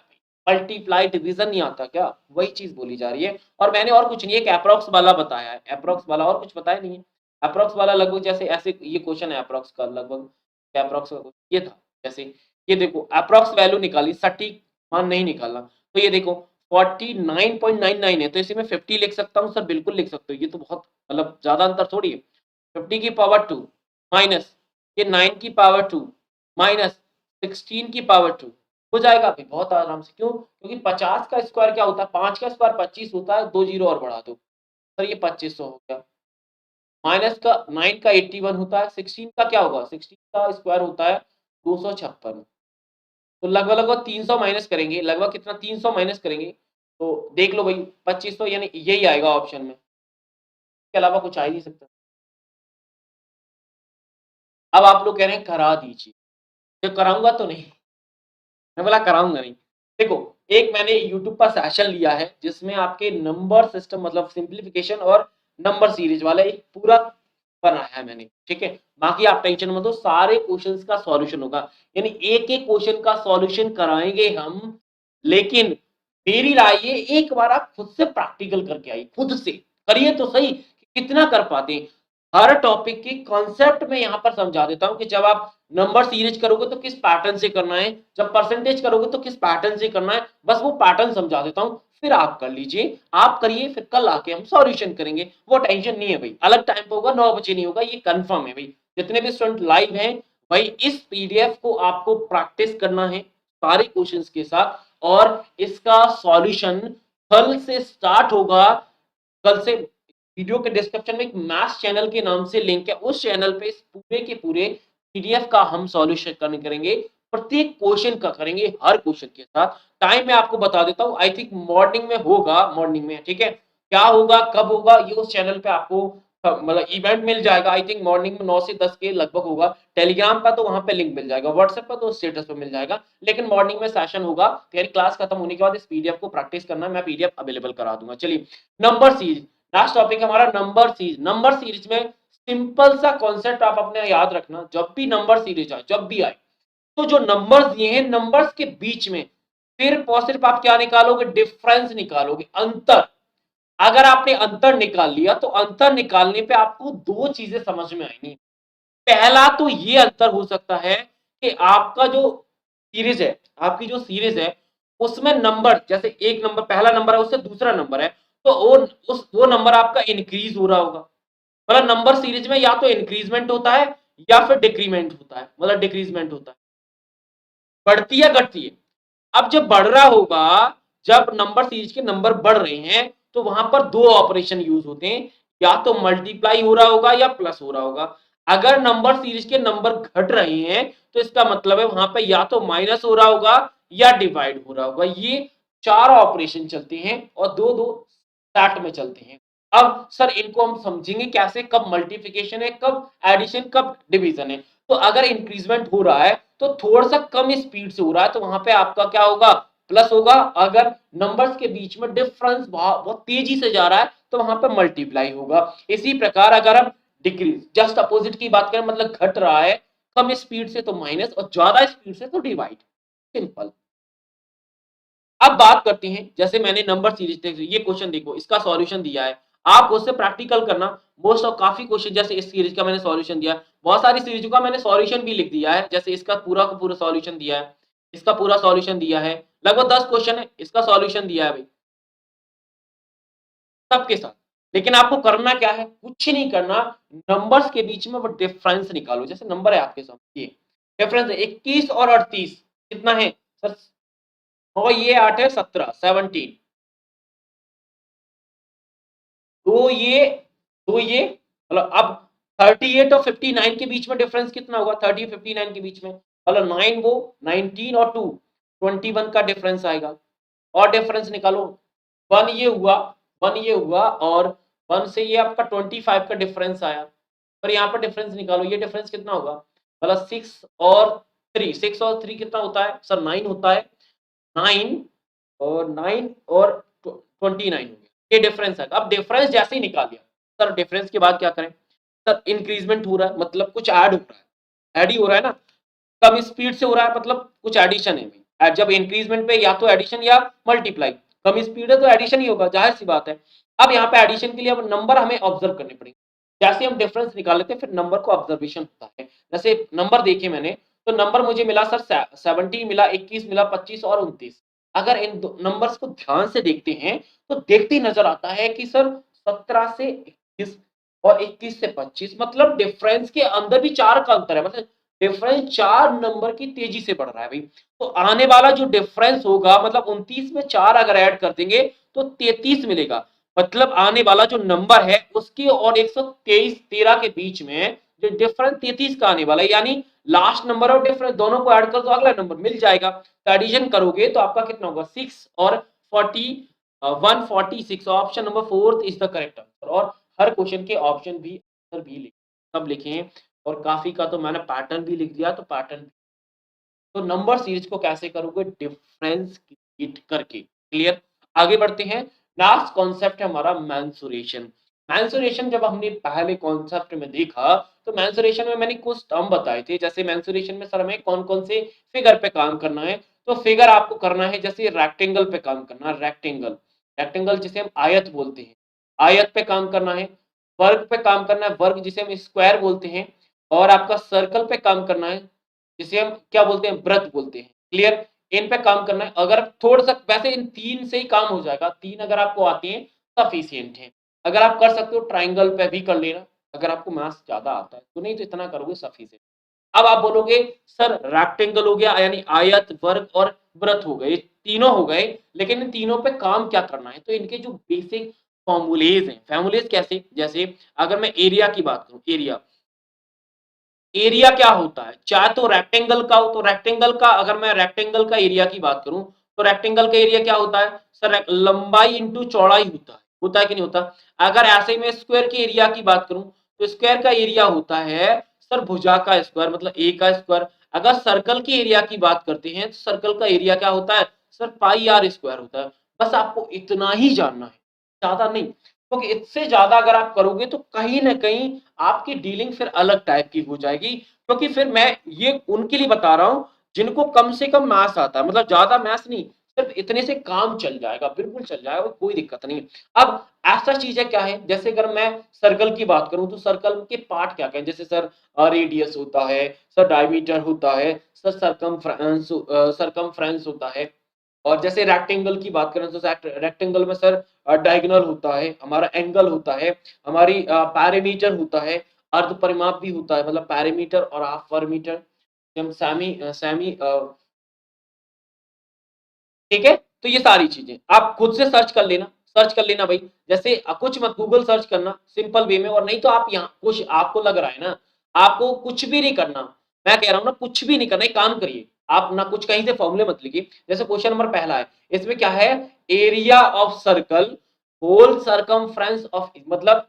मल्टीप्लाई डिवीजन नहीं आता क्या, वही चीज बोली जा रही है, और मैंने और कुछ नहीं, एक अप्रोक्स वाला बताया है, अप्रोक्स वाला, और कुछ बताया नहीं है, अप्रोक्स वाला लगभग जैसे ऐसे, ये क्वेश्चन है अप्रोक्स का, लगभग अप्रोक्स का ये था, जैसे ये देखो अप्रोक्स वैल्यू निकाली, सटीक मान नहीं निकालना, तो ये देखो 49.99 है, तो इसे मैं 50 लिख सकता हूँ सर, बिल्कुल लिख सकते हो, ये तो बहुत मतलब ज्यादा अंतर थोड़ी है, 50 की पावर 2 माइनस ये 9 की पावर 2 माइनस 16 की पावर 2, हो जाएगा अभी बहुत आराम से, क्यों, क्योंकि 50 का स्क्वायर क्या होता है, 5 का स्क्वायर 25 होता है, दो जीरो और बढ़ा दो, सर ये 2500 हो गया, माइनस का 9 का 81 होता है, 16 का क्या होगा, 16 का स्क्वायर होता है 256, तो लगभग लगभग 300 माइनस करेंगे, लगभग कितना 300 माइनस करेंगे, तो देख लो भाई 2500, यानी यही आएगा ऑप्शन में, इसके अलावा कुछ आ ही नहीं सकता। अब आप लोग कह रहे हैं करा दीजिए, तो कराऊंगा तो नहीं, मैं बोला कराऊंगा नहीं। देखो, एक मैंने यूट्यूब पर सेशन लिया है जिसमें आपके नंबर सिस्टम मतलब सिंप्लीफिकेशन और नंबर सीरीज वाला एक पूरा बनाया है मैंने, ठीक है। बाकी आप टेंशन मत लो, सारे क्वेश्चंस का सॉल्यूशन होगा, यानी एक एक क्वेश्चन का सॉल्यूशन कराएंगे हम। लेकिन मेरी राय ये, एक बार आप खुद से प्रैक्टिकल करके आइए, खुद से करिए तो सही, कितना कर पाते हैं। हर टॉपिक की कॉन्सेप्ट में यहां पर समझा देता हूं कि जब आप नंबर सीरीज करोगे तो किस पैटर्न से करना है, जब परसेंटेज करोगे तो किस पैटर्न से करना है, बस वो पैटर्न समझा देता हूं, फिर आप कर लीजिए, आप करिए, फिर कल आके हम सॉल्यूशन करेंगे। वो टेंशन नहीं है भाई, अलग टाइम पे होगा, 9 बजे नहीं होगा, ये कंफर्म है भाई। जितने भी स्टूडेंट लाइव हैं भाई, इस पीडीएफ को आपको प्रैक्टिस करना है सारे क्वेश्चंस के साथ, और इसका सॉल्यूशन कल से स्टार्ट होगा। कल से वीडियो के डिस्क्रिप्शन में एक मैथ्स चैनल के नाम से लिंक है, उस चैनल पे इस पूरे के पूरे पीडीएफ का हम सॉल्यूशन करेंगे, प्रत्येक क्वेश्चन का करेंगे, हर क्वेश्चन के साथ। टाइम मैं आपको बता देता हूं, आई थिंक मॉर्निंग में होगा, मॉर्निंग में, ठीक है। क्या होगा, कब होगा, ये उस चैनल पे आपको मतलब इवेंट मिल जाएगा। आई थिंक मॉर्निंग में 9 से 10 के लगभग होगा। टेलीग्राम पर तो वहां पे लिंक मिल जाएगा, व्हाट्सएप पर तो स्टेटस पे मिल जाएगा, लेकिन मॉर्निंग में सेशन होगा। तेरी क्लास खत्म होने के बाद इस पीडीएफ को प्रैक्टिस करना, मैं पीडीएफ अवेलेबल करा दूंगा। चलिए, नंबर सीरीज, लास्ट टॉपिक हमारा नंबर सीरीज। नंबर सीरीज में सिंपल सा कॉन्सेप्ट आप अपने याद रखना, जब भी नंबर सीरीज आए, जब भी आए, तो जो नंबर्स दिए हैं, नंबर्स के बीच में सिर्फ और सिर्फ आप क्या निकालोगे, डिफरेंस निकालोगे, अंतर। अगर आपने अंतर निकाल लिया तो अंतर निकालने पे आपको दो चीजें समझ में आएंगी। पहला तो ये अंतर हो सकता है कि आपका जो सीरीज है, आपकी जो सीरीज है उसमें नंबर, जैसे एक नंबर, पहला नंबर है उससे दूसरा नंबर है, तो वो नंबर आपका इंक्रीज हो रहा होगा। मतलब नंबर सीरीज में या तो इंक्रीजमेंट होता है या फिर डिक्रीमेंट होता है, मतलब डिक्रीजमेंट होता है, बढ़ती है घटती है। अब जब बढ़ रहा होगा, जब नंबर सीरीज के नंबर बढ़ रहे हैं, तो वहां पर दो ऑपरेशन यूज होते हैं, या तो मल्टीप्लाई हो रहा होगा या प्लस हो रहा होगा। अगर नंबर सीरीज के नंबर घट रहे हैं तो इसका मतलब है वहां पे या तो माइनस हो रहा होगा या डिवाइड हो रहा होगा। ये चार ऑपरेशन चलते हैं और दो दो सेट में चलते हैं। अब सर इनको हम समझेंगे कैसे, कब मल्टीप्लिकेशन है, कब एडिशन, कब डिवीजन है। तो अगर इंक्रीजमेंट हो रहा है तो थोड़ा सा कम स्पीड से हो रहा है, तो वहां पे आपका क्या होगा, प्लस होगा। अगर नंबर्स के बीच में डिफरेंस बहुत तेजी से जा रहा है तो वहां पे मल्टीप्लाई होगा। इसी प्रकार अगर हम डिक्रीज, जस्ट अपोजिट की बात करें, मतलब घट रहा है कम स्पीड से तो माइनस, और ज्यादा स्पीड से तो डिवाइड, सिंपल। अब बात करते हैं, जैसे मैंने नंबर सीरीज देखो, ये क्वेश्चन देखो, इसका सॉल्यूशन दिया है, आप उससे प्रैक्टिकल करना। मोस्ट ऑफ काफी क्वेश्चन, जैसे इस सीरीज का मैंने सॉल्यूशन दिया है, बहुत सारी सीरीज का मैंने सॉल्यूशन भी लिख दिया है, जैसे इसका पूरा का पूरा सॉल्यूशन दिया है, इसका पूरा सॉल्यूशन दिया है, लगभग 10 क्वेश्चन है, इसका सॉल्यूशन दिया है भाई, सबके साथ। लेकिन आपको करना क्या है, कुछ नहीं करना, नंबर्स के बीच में वो डिफरेंस निकालो। जैसे नंबर है आपके सामने, ये डिफरेंस है 21 और 38, कितना है सर, और ये 8 है 17, 17, तो ये मतलब अब 38 और 59 के बीच में डिफरेंस कितना होगा, 30 59 के बीच में, मतलब 9 वो 19 और 2 21 का डिफरेंस आएगा। और डिफरेंस निकालो, 1 ये हुआ, 1 ये हुआ, और 1 से ये आपका 25 का डिफरेंस आया। पर यहाँ पर डिफरेंस निकालो, ये डिफरेंस कितना होगा, मतलब 6 और 3, 6 और 3 कितना होता है सर, 9 होता है, 9 और 9 और 29 हो गया, ये डिफरेंस है। अब डिफरेंस जैसे ही निकाल दिया, सर डिफरेंस के बाद क्या करें, सर इंक्रीजमेंट हो रहा है, मतलब कुछ ऐड हो रहा है, ऐड ही हो रहा है ना, कम स्पीड से हो रहा है, मतलब कुछ एडिशन है भाई। जब इंक्रीजमेंट पे या तो एडिशन या मल्टीप्लाई, कम स्पीड है तो एडिशन ही होगा, जाहिर सी बात है। अब यहाँ पे एडिशन के लिए अब नंबर हमें ऑब्जर्व करने पड़ेंगे, जैसे हम डिफरेंस निकाल लेते हैं फिर नंबर को ऑब्जर्वेशन होता है। जैसे नंबर देखे मैंने, तो नंबर मुझे मिला सर 17 मिला, 21 मिला, 25 और 29। अगर इन नंबर्स को ध्यान से देखते हैं तो देखते ही नजर आता है कि सर 17 से 21 और 21 से 25, मतलब डिफरेंस के अंदर भी 4 का अंतर है, मतलब डिफरेंस 4 नंबर की तेजी से बढ़ रहा है भाई। तो आने वाला जो डिफरेंस होगा, मतलब 29 में 4 अगर ऐड कर देंगे तो 33 मिलेगा। मतलब आने वाला जो नंबर है उसके और 123 13 के बीच में जो डिफरेंस 33 का आने वाला है, यानी लास्ट नंबर और डिफरेंस दोनों को ऐड कर दो, अगला नंबर मिल जाएगा। तो एडिशन करोगे तो आपका कितना होगा, 6 और 146। Option number 4 is the correct answer. और हर क्वेश्चन के ऑप्शन भी आंसर भी लिखे, सब लिखे हैं, और काफी का तो मैंने पैटर्न भी लिख दिया, तो पैटर्न। तो नंबर सीरीज को कैसे करोगे? डिफरेंस क्रिएट करके। क्लियर? आगे बढ़ते हैं। लास्ट कॉन्सेप्ट है हमारा मेंसुरेशन। मेंसुरेशन जब हमने पहले कॉन्सेप्ट में देखा, तो मेंसुरेशन में मैंने कुछ टर्म बताए थे, जैसे मेंसुरेशन में सर हमें कौन कौन से फिगर पे काम करना है। तो फिगर आपको करना है जैसे रेक्टेंगल पे काम करना है, रेक्टेंगल। रेक्टेंगल जिसे हम आयत बोलते हैं, आयत पे काम करना है। वर्ग पे काम करना है, वर्ग जिसे हम स्क्वायर बोलते हैं। और आपका सर्कल पे काम करना है, जिसे हम क्या बोलते हैं? व्रत बोलते हैं। क्लियर? इन पे काम करना है। अगर थोड़ा सा, वैसे इन तीन से ही काम हो जाएगा, तीन अगर आपको आती है सफिशिएंट है। अगर आप कर सकते हो ट्राइंगल पे भी कर लेना, अगर आपको मैथ्स ज्यादा आता है तो, नहीं तो इतना करोगे सफिशिएंट। अब आप बोलोगे सर रेक्टेंगल हो गया, यानी आयत, वर्ग और व्रत हो गए, तीनों हो गए, लेकिन इन तीनों पे काम क्या करना है? तो इनके जो बेसिक फॉर्मूलेज हैं, फॉर्मूलेज कैसे? जैसे अगर मैं एरिया की बात करूं, एरिया, एरिया क्या होता है? चाहे तो रेक्टेंगल का हो, तो रेक्टेंगल का, अगर मैं रेक्टेंगल का एरिया की बात करूं, तो रेक्टेंगल का एरिया क्या होता है सर? लंबाई इंटू चौड़ाई होता है कि नहीं होता? अगर ऐसे में स्क्वायर के एरिया की बात करूं, तो स्क्वायर का एरिया होता है सर भुजा का स्क्वायर, मतलब ए का स्क्वायर। अगर सर्कल की एरिया की बात करते हैं, तो सर्कल का एरिया क्या होता है सर? पाई आर स्क्वायर होता है। बस आपको इतना ही जानना है, ज्यादा नहीं। क्योंकि इससे ज्यादा अगर आप करोगे तो कहीं ना कहीं आपकी डीलिंग फिर अलग टाइप की हो जाएगी। क्योंकि फिर मैं ये उनके लिए बता रहा हूं जिनको कम से कम मैथ्स आता है, मतलब ज्यादा मैथ्स नहीं, सिर्फ इतने से काम चल जाएगा, बिल्कुल चल जाएगा, कोई दिक्कत नहीं। अब ऐसा चीज है क्या है, जैसे अगर मैं सर्कल की बात करूं, तो सर्कल के पार्ट क्या क्या है? जैसे सर रेडियस होता है, सर डायमीटर होता है, सर सरकमफ्रेंस होता है। और जैसे रेक्टेंगल की बात करें, तो रेक्टेंगल में सर डायगोनल होता है, हमारा एंगल होता है, हमारी पैरामीटर होता है, अर्ध परिमाप भी होता है, मतलब पैरामीटर और हाफ परमीटर, हम सेमी, ठीक है? तो ये सारी चीजें आप खुद से सर्च कर लेना, सर्च कर लेना भाई। जैसे कुछ मत गूगल सर्च करना सिंपल वे में, और नहीं तो आप यहाँ कुछ आपको लग रहा है ना, आपको कुछ भी नहीं करना, मैं कह रहा हूं ना, कुछ भी नहीं करना, एक काम करिए, आप ना कुछ कहीं से फॉर्मूले मत लिखिए। जैसे क्वेश्चन नंबर पहला है, इसमें क्या है? Area of circle whole circumference of, मतलब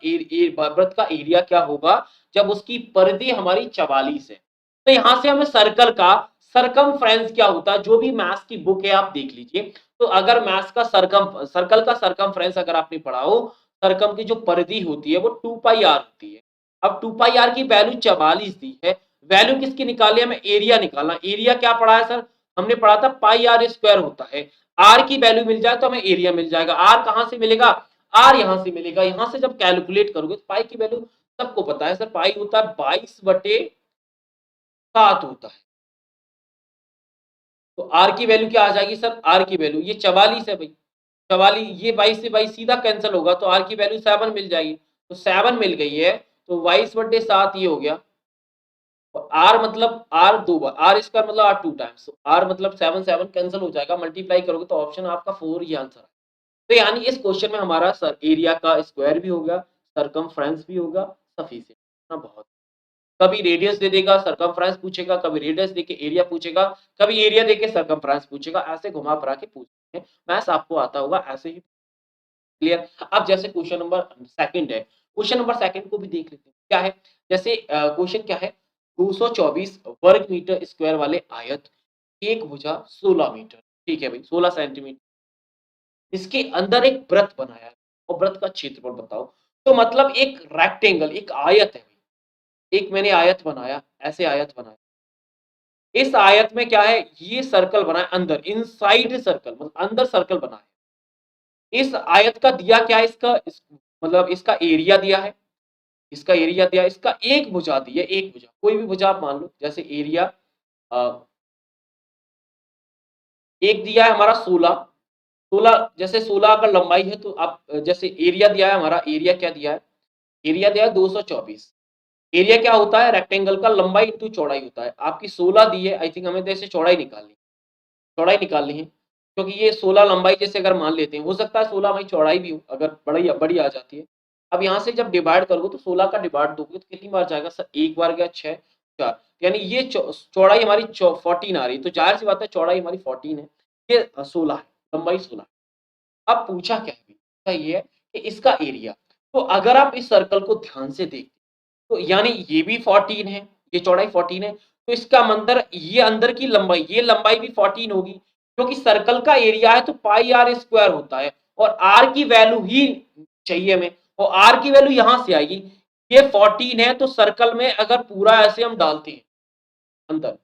वृत्त का एरिया क्या होगा जब उसकी परिधि हमारी 44 है। तो यहां से हमें सर्कल का सरकमफ्रेंस क्या होता है, जो भी मैथ्स की बुक है आप देख लीजिए। तो अगर मैथ्स का सर्कल का सरकमफ्रेंस अगर आपने पढ़ा हो, सर्कम की जो परिधि होती है वो 2 पाई आर होती है। अब 2 पाई आर की वैल्यू 44 दी है, वैल्यू किसकी निकाली? हमें एरिया निकालना। एरिया क्या पढ़ा है सर? हमने पढ़ा था पाई आर स्क्वायर होता है। आर की वैल्यू मिल जाए तो हमें एरिया मिल जाएगा। आर कहां से मिलेगा? आर यहां से मिलेगा। यहां से जब कैलकुलेट करोगे तो पाई की वैल्यू सबको पता है सर, पाई होता है 22/7 होता है। तो आर की वैल्यू क्या आ जाएगी सर? आर की वैल्यू ये 44 है भाई, 44, ये 22 से 22 सीधा कैंसिल होगा, तो आर की वैल्यू 7 मिल जाएगी। तो 7 मिल गई है, तो 22/7 ये हो गया। आर मतलब आर दो बार, आर स्क्वायर मतलब आर टू टाइम्स, आर मतलब 7 7 कैंसिल हो जाएगा, मल्टीप्लाई करोगे तो ऑप्शन आपका 4 ही आंसर है। तो यानी इस क्वेश्चन में हमारा सर एरिया का स्क्वायर भी होगा, सरकमफ्रेंस भी होगा, सफिशिएंट ना, बहुत। कभी रेडियस दे देगा, सरकमफ्रेंस पूछेगा, कभी रेडियस देके एरिया पूछेगा, कभी एरिया देके सरकमफ्रेंस पूछेगा, ऐसे घुमा फिरा के पूछते हैं। मैथ्स आपको आता होगा ऐसे ही। क्लियर? अब जैसे क्वेश्चन नंबर सेकंड है, क्वेश्चन नंबर सेकंड को भी देख लेते हैं क्या है। जैसे क्वेश्चन क्या है? 224 वर्ग मीटर स्क्वायर वाले आयत, एक भुजा 16 मीटर, ठीक है भाई, 16 सेंटीमीटर, इसके अंदर एक व्रत बनाया है, और व्रत का क्षेत्रफल बताओ। तो मतलब एक रेक्टेंगल, एक आयत है, एक मैंने आयत बनाया, ऐसे आयत बनाया। इस आयत में क्या है? ये सर्कल बना है अंदर, इनसाइड सर्कल, मतलब अंदर सर्कल बना है। इस आयत का दिया क्या है? मतलब इसका एरिया दिया है, इसका एरिया दिया है, इसका एक भुजा दी है, एक भुजा, कोई भी भुजा आप मान लो, जैसे एरिया एक दिया है हमारा 16, 16, जैसे 16 अगर लंबाई है तो आप जैसे एरिया दिया है हमारा, एरिया क्या दिया है? एरिया दिया है 224। एरिया क्या होता है? रेक्टेंगल का लंबाई इंटू चौड़ाई होता है। आपकी 16 दी है, आई थिंक हमें जैसे चौड़ाई निकालनी है, क्योंकि ये 16 लंबाई जैसे अगर मान लेते हैं, हो सकता है 16 वही चौड़ाई भी हो, अगर बड़ी बड़ी आ जाती है। अब यहाँ से जब डिवाइड करोगे तो 16 का डिवाइड दोगे तो कितनी बार जाएगा सर? एक बार गया, 6 4, यानी ये चौड़ाई हमारी 14 आ रही है, तो जाहिर सी बात है चौड़ाई हमारी 14 है, ये 16 है, लंबाई 16। अब पूछा क्या है? ये है कि इसका एरिया। तो अगर आप इस सर्कल को ध्यान से देखते तो यानी ये भी 14 है, ये चौड़ाई 14 है, तो इसका अंदर ये अंदर की लंबाई, ये लंबाई भी 14 होगी, क्योंकि सर्कल का एरिया है तो पाई आर स्क्वायर होता है, और आर की वैल्यू ही चाहिए हमें, और आर की वैल्यू यहां से आएगी। ये 14 है, तो सर्कल में अगर पूरा ऐसे हम डालते हैं अंदर,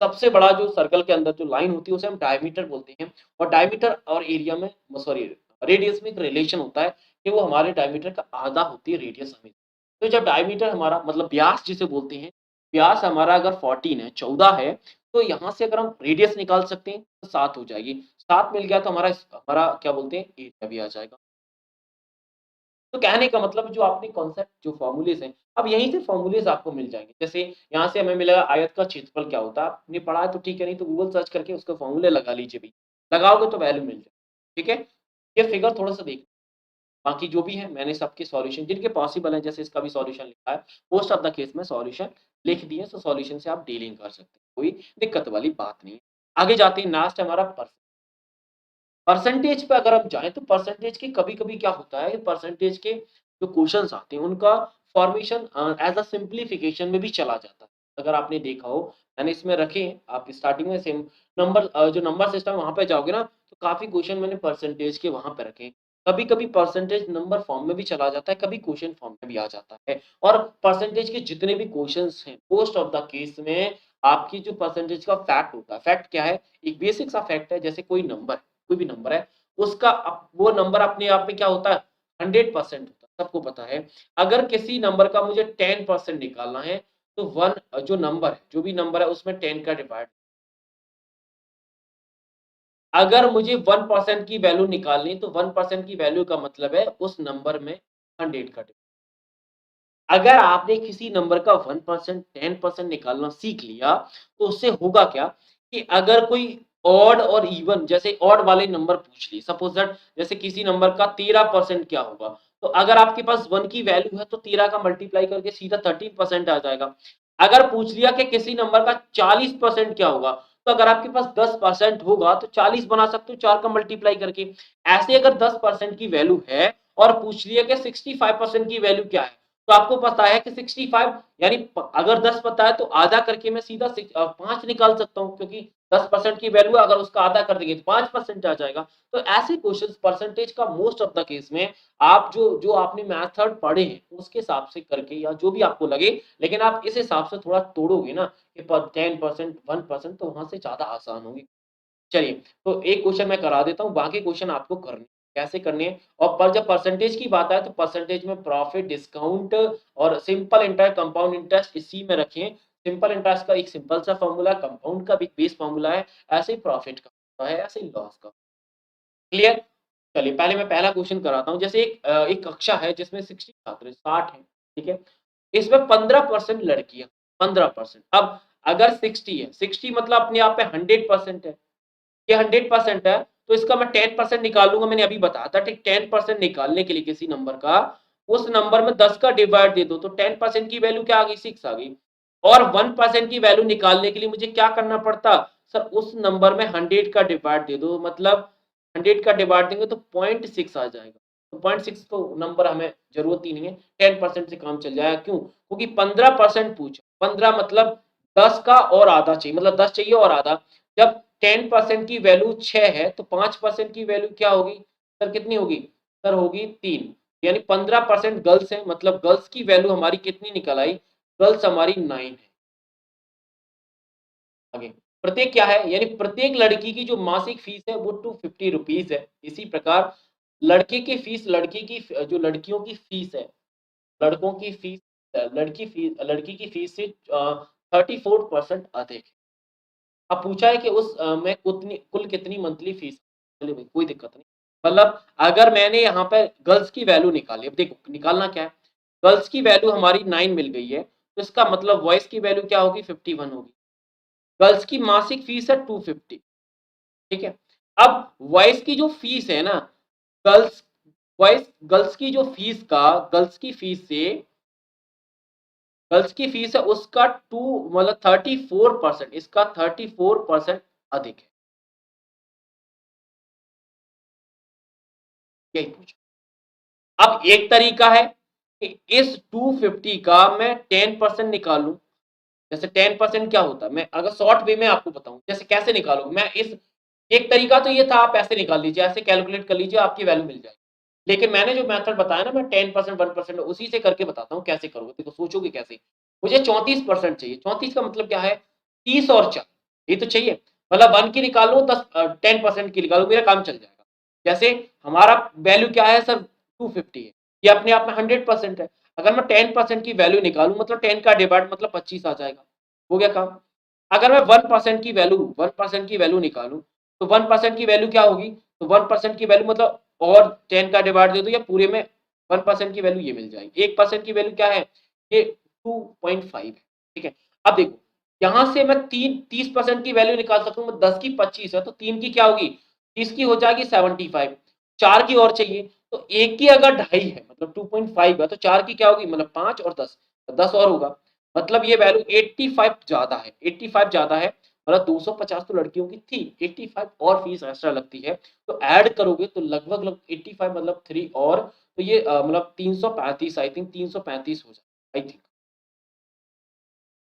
सबसे बड़ा जो सर्कल के अंदर जो लाइन होती है उसे हम डायमीटर बोलते हैं, और डायमीटर और एरिया में, सॉरी, रेडियस में एक रिलेशन होता है कि वो हमारे डायमीटर का आधा होती है रेडियस हमें। तो जब डायमीटर हमारा मतलब व्यास जिसे बोलते हैं, व्यास हमारा अगर 14 है, 14 है, तो यहाँ से अगर हम रेडियस निकाल सकते हैं तो 7 हो जाएगी। 7 मिल गया तो हमारा हमारा क्या बोलते हैं, एरिया भी आ जाएगा। तो कहने का मतलब जो आपने कॉन्सेप्ट जो फॉर्मूलेज हैं, अब यहीं से फॉर्मूलेज आपको मिल जाएंगे। जैसे यहाँ से हमें मिलेगा आयत का क्षेत्रफल क्या होता है, आपने पढ़ा है तो ठीक है, नहीं तो गूगल सर्च करके उसका फॉर्मूले लगा लीजिए भाई, लगाओगे तो वैल्यू मिल जाए। ठीक है, ये फिगर थोड़ा सा देख, बाकी जो भी है मैंने सबके सॉल्यूशन जिनके पॉसिबल है, जैसे इसका भी सॉल्यूशन लिखा है, मोस्ट ऑफ द केस में सॉल्यूशन लिख दिए, तो सॉल्यूशन से आप डीलिंग कर सकते हैं, कोई दिक्कत वाली बात नहीं है। आगे जाते हैं, लास्ट हमारा परसेंटेज पे अगर आप जाएँ तो परसेंटेज के कभी-कभी क्या होता है, परसेंटेज के जो क्वेश्चन्स आते हैं उनका फॉर्मेशन एज़ अ सिम्प्लिफिकेशन में भी चला जाता है। अगर आपने देखा हो, मैंने इसमें रखे हैं, आप स्टार्टिंग में सेम नंबर जो नंबर सिस्टम वहाँ पे जाओगे ना, तो काफ़ी क्वेश्चन मैंने परसेंटेज के वहाँ पे रखे हैं। कभी-कभी परसेंटेज नंबर फॉर्म में भी चला जाता है, कभी क्वेश्चन फॉर्म में भी आ जाता है, और परसेंटेज के जितने भी क्वेश्चन्स हैं, मोस्ट ऑफ द केस में आपकी जो परसेंटेज का फैक्ट होता है, फैक्ट क्या है? एक बेसिक सा फैक्ट है, जैसे कोई भी नंबर है, उसका वो नंबर अपने आप में क्या होता है, 100% होता है, सबको पता है। अगर किसी नंबर का मुझे 10% निकालना है, तो वन जो नंबर है, जो भी नंबर है उसमें 10 का डिवाइड, अगर मुझे 1% की वैल्यू निकालनी है, तो 1% की वैल्यू का मतलब है उस नंबर में 100 का डिवाइड। अगर आपने किसी नंबर का 1%, 10% निकालना सीख लिया, तो उससे होगा क्या कि अगर कोई ऑड और इवन, जैसे ऑड वाले नंबर पूछ लिए, सपोज दैट जैसे किसी नंबर का 13% क्या होगा, तो अगर आपके पास 1 की वैल्यू है तो 13 का मल्टीप्लाई करके सीधा 13% आ जाएगा। अगर पूछ लिया कि किसी नंबर का 40% क्या होगा, तो अगर आपके पास 10% होगा तो 40 बना सकते हो 4 का मल्टीप्लाई करके। ऐसे अगर 10% की वैल्यू है और पूछ लिया कि 65% की वैल्यू क्या है, तो आपको पता है कि 65, यानी अगर 10 पता है तो आधा करके मैं सीधा 5 निकाल सकता हूँ, क्योंकि 10% की वैल्यू अगर उसका आधा कर देंगे तो 5% आ जाएगा। तो ऐसे क्वेश्चंस परसेंटेज का मोस्ट ऑफ द केस में आप जो जो आपने मेथड पढ़े हैं उसके हिसाब से करके, या जो भी आपको लगे, लेकिन आप इस हिसाब से थोड़ा तोड़ोगे ना कि 10%, 1%, तो वहां से ज्यादा आसान होगी। चलिए, तो एक क्वेश्चन मैं करा देता हूँ, बाकी क्वेश्चन आपको करने कैसे करने हैं। और पर जब परसेंटेज की बात आए तो परसेंटेज में प्रॉफिट, डिस्काउंट और सिंपल इंटरेस्ट, कंपाउंड इंटरेस्ट इसी में रखें। सिंपल इंटरेस्ट का एक सिंपल सा फॉर्मूला, कंपाउंड का भी बेस फॉर्मूला है, ऐसे ही प्रॉफिट का है, ऐसे ही लॉस का। क्लियर? चलिए, पहले मैं पहला क्वेश्चन कराता हूँ। जैसे एक कक्षा है जिसमें 60 छात्र हैं, 60 हैं, ठीक है? इसमें 15% लड़कियां, 15%। अब अगर 60 है, 60 मतलब अपने आप में 100% है, ये 100% है, तो इसका मैं 10% निकालूंगा, मैंने अभी बताया था, ठीक। 10% निकालने के लिए किसी नंबर का, उस नंबर में 10 का डिवाइड दे दो, तो 10% की वैल्यू क्या आ गई, 6 आ गई। और 1% की वैल्यू निकालने के लिए मुझे क्या करना पड़ता, सर उस नंबर में 100 का डिवाइड दे दो, मतलब 100 का डिवाइड देंगे तो 0.6 आ जाएगा। तो 0.6 तो नंबर हमें जरूरत ही नहीं है, 10% से काम चल जाएगा। क्यों? क्योंकि 15% पूछा, 15 मतलब 10 का और आधा चाहिए, मतलब 10 चाहिए और आधा। जब 10% की वैल्यू 6 है तो 5% की वैल्यू क्या होगी, सर कितनी होगी, सर होगी 3। यानी 15% गर्ल्स है, मतलब गर्ल्स की वैल्यू हमारी कितनी निकल आई, गर्ल्स हमारी 9 है। आगे प्रत्येक क्या है, यानी प्रत्येक लड़की की जो मासिक फीस है वो 250 रुपीज है। इसी प्रकार लड़के की फीस, लड़की की जो लड़कियों की फीस है, लड़कों की फीस, लड़की की फीस से 34% अधिक है। अब पूछा है कि उस में उतनी कुल कितनी मंथली फीस, चलिए भाई कोई दिक्कत नहीं। मतलब अगर मैंने यहाँ पे गर्ल्स की वैल्यू निकाली, अब देखो निकालना क्या है, गर्ल्स की वैल्यू हमारी 9 मिल गई है, तो इसका मतलब बॉयज की वैल्यू क्या होगी, 51 होगी। गर्ल्स की मासिक फीस है 250, ठीक है। अब बॉयज की जो फीस है ना, गर्ल्स बॉयज गर्ल्स की जो फीस का, गर्ल्स की फीस से, गर्ल्स की फीस है उसका 2 मतलब 34%, इसका 34% अधिक है। यही पूछा। अब एक तरीका है कि इस 250 का मैं 10% निकालूं। जैसे 10% क्या होता है, मैं अगर शॉर्ट वे में आपको बताऊं जैसे कैसे निकालूं मैं इस, एक तरीका तो ये था आप ऐसे निकाल लीजिए, ऐसे कैलकुलेट कर लीजिए, आपकी वैल्यू मिल जाएगी। लेकिन मैंने जो मेथड बताया ना, मैं 10% 1% उसी से करके बताता हूँ कैसे करोगे। देखो सोचोगे कैसे, मुझे 34% चाहिए। 34 का मतलब क्या है, 30 और 4 ये तो चाहिए। मतलब 1 की निकालो 10% की निकालो, मेरा काम चल जाएगा। जैसे हमारा वैल्यू क्या है सर, 250 है, ये अपने आप में 100% है। अगर मैं 10% की वैल्यू निकालूं मतलब 10 का डिवाइड मतलब 25 आ जाएगा, हो गया काम। अगर मैं 1% की वैल्यू निकालूं तो 1% की वैल्यू क्या होगी, तो 1% की वैल्यू मतलब और 10 का डिवाइड दे दो या पूरे में 1% की वैल्यू ये मिल जाएगी। 1% की वैल्यू क्या है, ये 2.5 है। ठीक है, अब देखो यहां से मैं 30% की वैल्यू निकाल सकता हूँ। 10 की 25 है तो 3 की क्या होगी, 30 की हो जाएगी 75। 4 की और चाहिए तो एक की अगर 2.5 है मतलब 2.5 है तो 4 की क्या होगी मतलब 5 और 10, 10 और होगा। मतलब ये वैल्यू 85 ज्यादा है, 85 ज्यादा है। मतलब 250 तो लड़कियों की थी, 85 और फीस एक्स्ट्रा लगती है। तो ऐड करोगे तो लगभग 85 मतलब 3 और, तो ये मतलब 335, आई थिंक 335 हो जाए, आई थिंक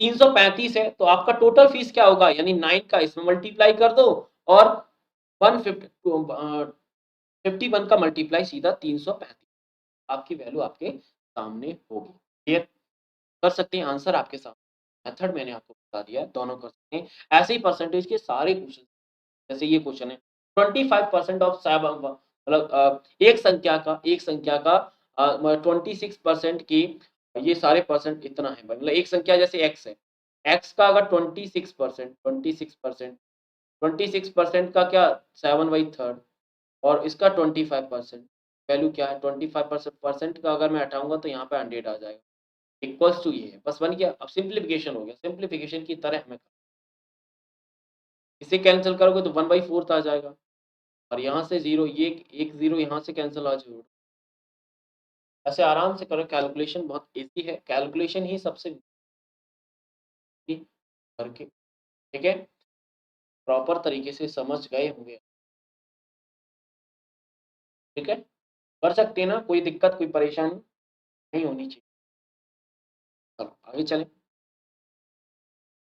335 है। तो आपका टोटल फीस क्या होगा, यानी 9 का इसमें मल्टीप्लाई कर दो और 150 51 का मल्टीप्लाई सीधा 335, आपकी वैल्यू आपके सामने होगी। क्लियर, कर सकते हैं, आंसर आपके सामने, मेथड मैंने आपको बता दिया है, दोनों कर सकते हैं। ऐसे ही परसेंटेज के सारे क्वेश्चन, जैसे ये क्वेश्चन है 25% ऑफ मतलब एक संख्या का 26% की, ये सारे परसेंट इतना है मतलब एक संख्या जैसे एक्स है, एक्स का अगर 26% का क्या 7/3 और इसका 25%, वैल्यू क्या है 25% का अगर मैं हटाऊंगा तो यहाँ पे 100 आ जाएगा, इक्वल्स टू ये है। बस बन गया, अब सिंप्लीफिकेशन हो गया, सिंप्लीफिकेशन की तरह हमें इसे कैंसिल करोगे तो 1/4 आ जाएगा और यहाँ से जीरो, ये एक जीरो यहाँ से कैंसिल आ जाएगा। ऐसे आराम से करो, कैलकुलेशन बहुत इजी है, कैलकुलेशन ही सबसे easy करके, ठीक है, प्रॉपर तरीके से समझ गए होंगे, ठीक है, कर सकते हैं ना, कोई दिक्कत कोई परेशानी नहीं होनी चाहिए। चलो आगे चलें,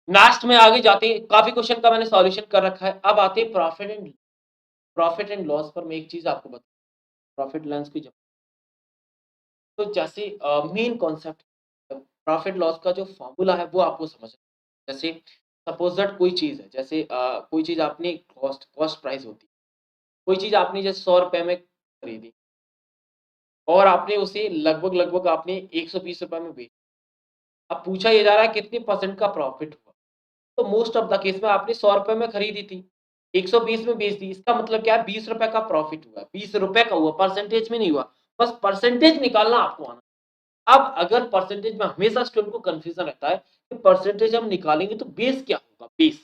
लास्ट में आगे जाते हैं, काफी क्वेश्चन का मैंने सॉल्यूशन कर रखा है। अब आते हैं प्रॉफिट एंड लॉस पर। मैं एक चीज आपको बता, प्रॉफिट लॉस की, तो जैसे मेन कॉन्सेप्ट प्रॉफिट लॉस का जो फॉर्मूला है वो आपको समझना है। जैसे सपोज दैट कोई चीज़ है, जैसे कोई चीज़ आपने कॉस्ट कॉस्ट प्राइस होती है, कोई चीज़ आपने जैसे 100 रुपए में खरीदी और आपने उसे लगभग लगभग आपने 120 रुपए में बेची। अब पूछा ये जा रहा है कितने परसेंट का प्रॉफिट हुआ, तो मोस्ट ऑफ द केस में आपने 100 रुपए में खरीदी थी, 120 में बेच दी, इसका मतलब क्या है 20 रुपए का प्रॉफिट हुआ, 20 रुपए का हुआ, परसेंटेज में नहीं हुआ। बस परसेंटेज निकालना आपको आना। अब अगर परसेंटेज में हमेशा स्टूडेंट को कंफ्यूजन रहता है कि परसेंटेज हम निकालेंगे तो बेस क्या होगा, बेस,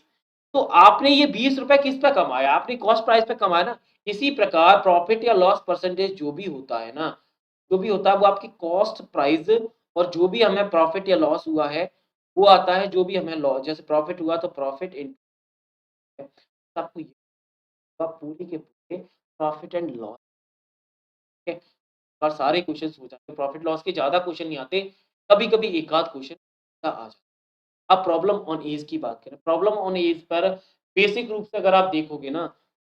तो आपने ये 20 रुपए किस पे कमाया, आपने कॉस्ट प्राइस पे कमाया ना। इसी प्रकार प्रॉफिट या लॉस परसेंटेज जो भी होता है ना, जो भी होता है वो आपकी कॉस्ट प्राइस, और जो भी हमें प्रॉफिट या लॉस हुआ है वो आता है, जो भी हमें लॉस, जैसे प्रॉफिट हुआ तो प्रॉफिट इन, आपको ये पूरी के पूरे प्रॉफिट एंड लॉस, ठीक है। और सारे क्वेश्चंस हो जाते हैं, प्रॉफिट लॉस के ज्यादा क्वेश्चन नहीं आते, कभी कभी एक आध क्वेश्चन आ जाता है। अब प्रॉब्लम ऑन एज की बात करें, प्रॉब्लम ऑन एज पर बेसिक रूप से अगर आप देखोगे ना,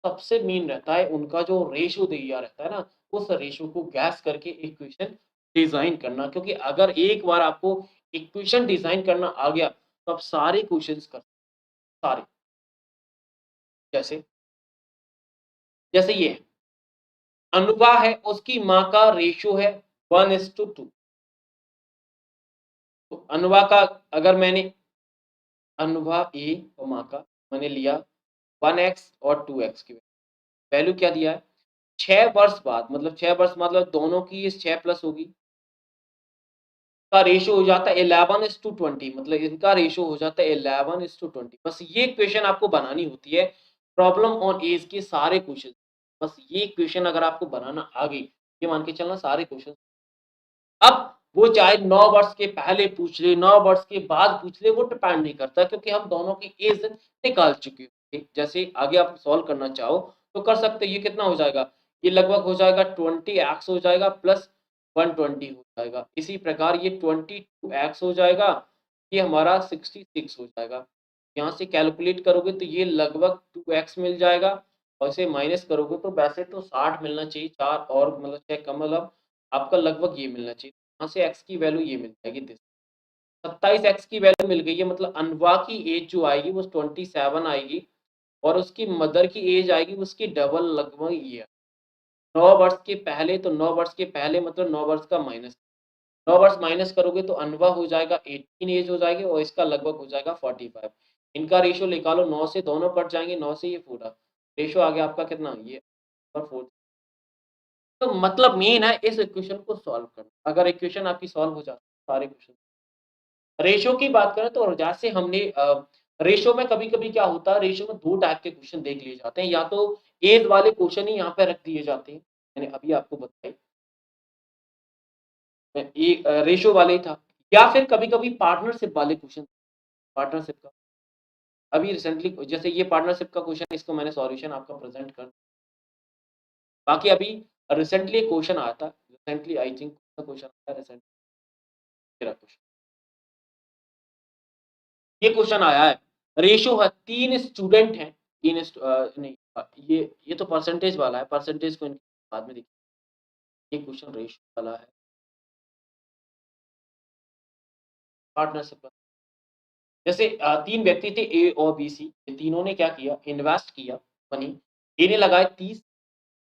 सबसे मेन रहता है उनका जो रेशो दिया रहता है ना, उस रेशो को गैस करके इक्वेशन डिजाइन करना, क्योंकि अगर एक बार आपको इक्वेशन डिजाइन करना आ गया तो आप सारे क्वेश्चंस कर, सारे, जैसे जैसे ये है, अनुभा है उसकी माँ का रेशो है 1:2, तो अनुभा का, अगर मैंने अनुभा ए और माँ का मैंने लिया 1x और 2x की वैल्यू क्या दिया है, 6 वर्ष बाद, मतलब 6 वर्ष मतलब दोनों की 6 प्लस होगी, का रेशियो हो जाता है 11:20, मतलब इनका रेशियो हो जाता है 11:20। बस ये क्वेश्चन आपको बनानी होती है, प्रॉब्लम ऑन एज के सारे क्वेश्चन, बस ये क्वेश्चन अगर आपको बनाना आ गई, ये मान के चलना सारे क्वेश्चन। अब वो चाहे 9 वर्ष के पहले पूछ ले, 9 वर्ष के बाद पूछ ले, वो डिपेंड नहीं करता, क्योंकि हम दोनों की एज निकाल चुके हैं। जैसे आगे आप सॉल्व करना चाहो तो कर सकते हो। ये कितना हो जाएगा, ये लगभग हो जाएगा 20x हो जाएगा प्लस 120 हो जाएगा। इसी प्रकार ये 22x हो जाएगा, ये हमारा 66 हो जाएगा। यहाँ से कैलकुलेट करोगे तो ये लगभग 2x मिल जाएगा और इसे माइनस करोगे तो वैसे तो 60 मिलना चाहिए, 4 और मतलब 6 का मतलब आपका लगभग ये मिलना चाहिए। यहाँ से x की वैल्यू ये मिल जाएगी दिस 27x की वैल्यू मिल गई है, मतलब अनवा की एज जो आएगी वो 27 आएगी और उसकी मदर की एज आएगी उसकी डबल लगभग ये है। 9 वर्ष के पहले तो 9 वर्ष के पहले मतलब 9 वर्ष का माइनस 9 वर्ष माइनस करोगे तो अनवा हो जाएगा 18 एज हो जाएगी और इसका लगभग हो जाएगा 45। इनका रेशियो निकालो 9 से दोनों कट जाएंगे 9 से ये पूरा रेशियो आ गया आपका कितना ये और 4। तो मतलब मेन है इस इक्वेशन को सॉल्व करना। अगर इक्वेशन आपकी सॉल्व हो जाती है सारे क्वेश्चन। रेशियो की बात करें तो जैसे हमने रेशियो में कभी-कभी क्या होता है रेशियो में 2 टाइप के क्वेश्चन देख लिए जाते हैं या तो एज वाले क्वेश्चन ही यहाँ पे रख दिए जाते हैं। मैंने अभी आपको बताया रेशियो वाले ही था या फिर कभी-कभी पार्टनरशिप वाले क्वेश्चन पार्टनरशिप का अभी रिसेंटली जैसे ये पार्टनरशिप का क्वेश्चन इसको मैंने सॉल्यूशन आपका प्रेजेंट कर बाकी अभी रिसेंटली एक क्वेश्चन आया था रिसेंटली आई थिंक क्वेश्चन आया रिसेंटली मेरा क्वेश्चन ये क्वेश्चन आया है रेशियो है 3 स्टूडेंट हैं 3 नहीं ये तो परसेंटेज वाला है परसेंटेज को बाद में देखिए ये क्वेश्चन रेशियो वाला है पार्टनरशिप जैसे 3 व्यक्ति थे ए और बी सी ये तीनों ने क्या किया इन्वेस्ट किया मनी ए ने लगाए 30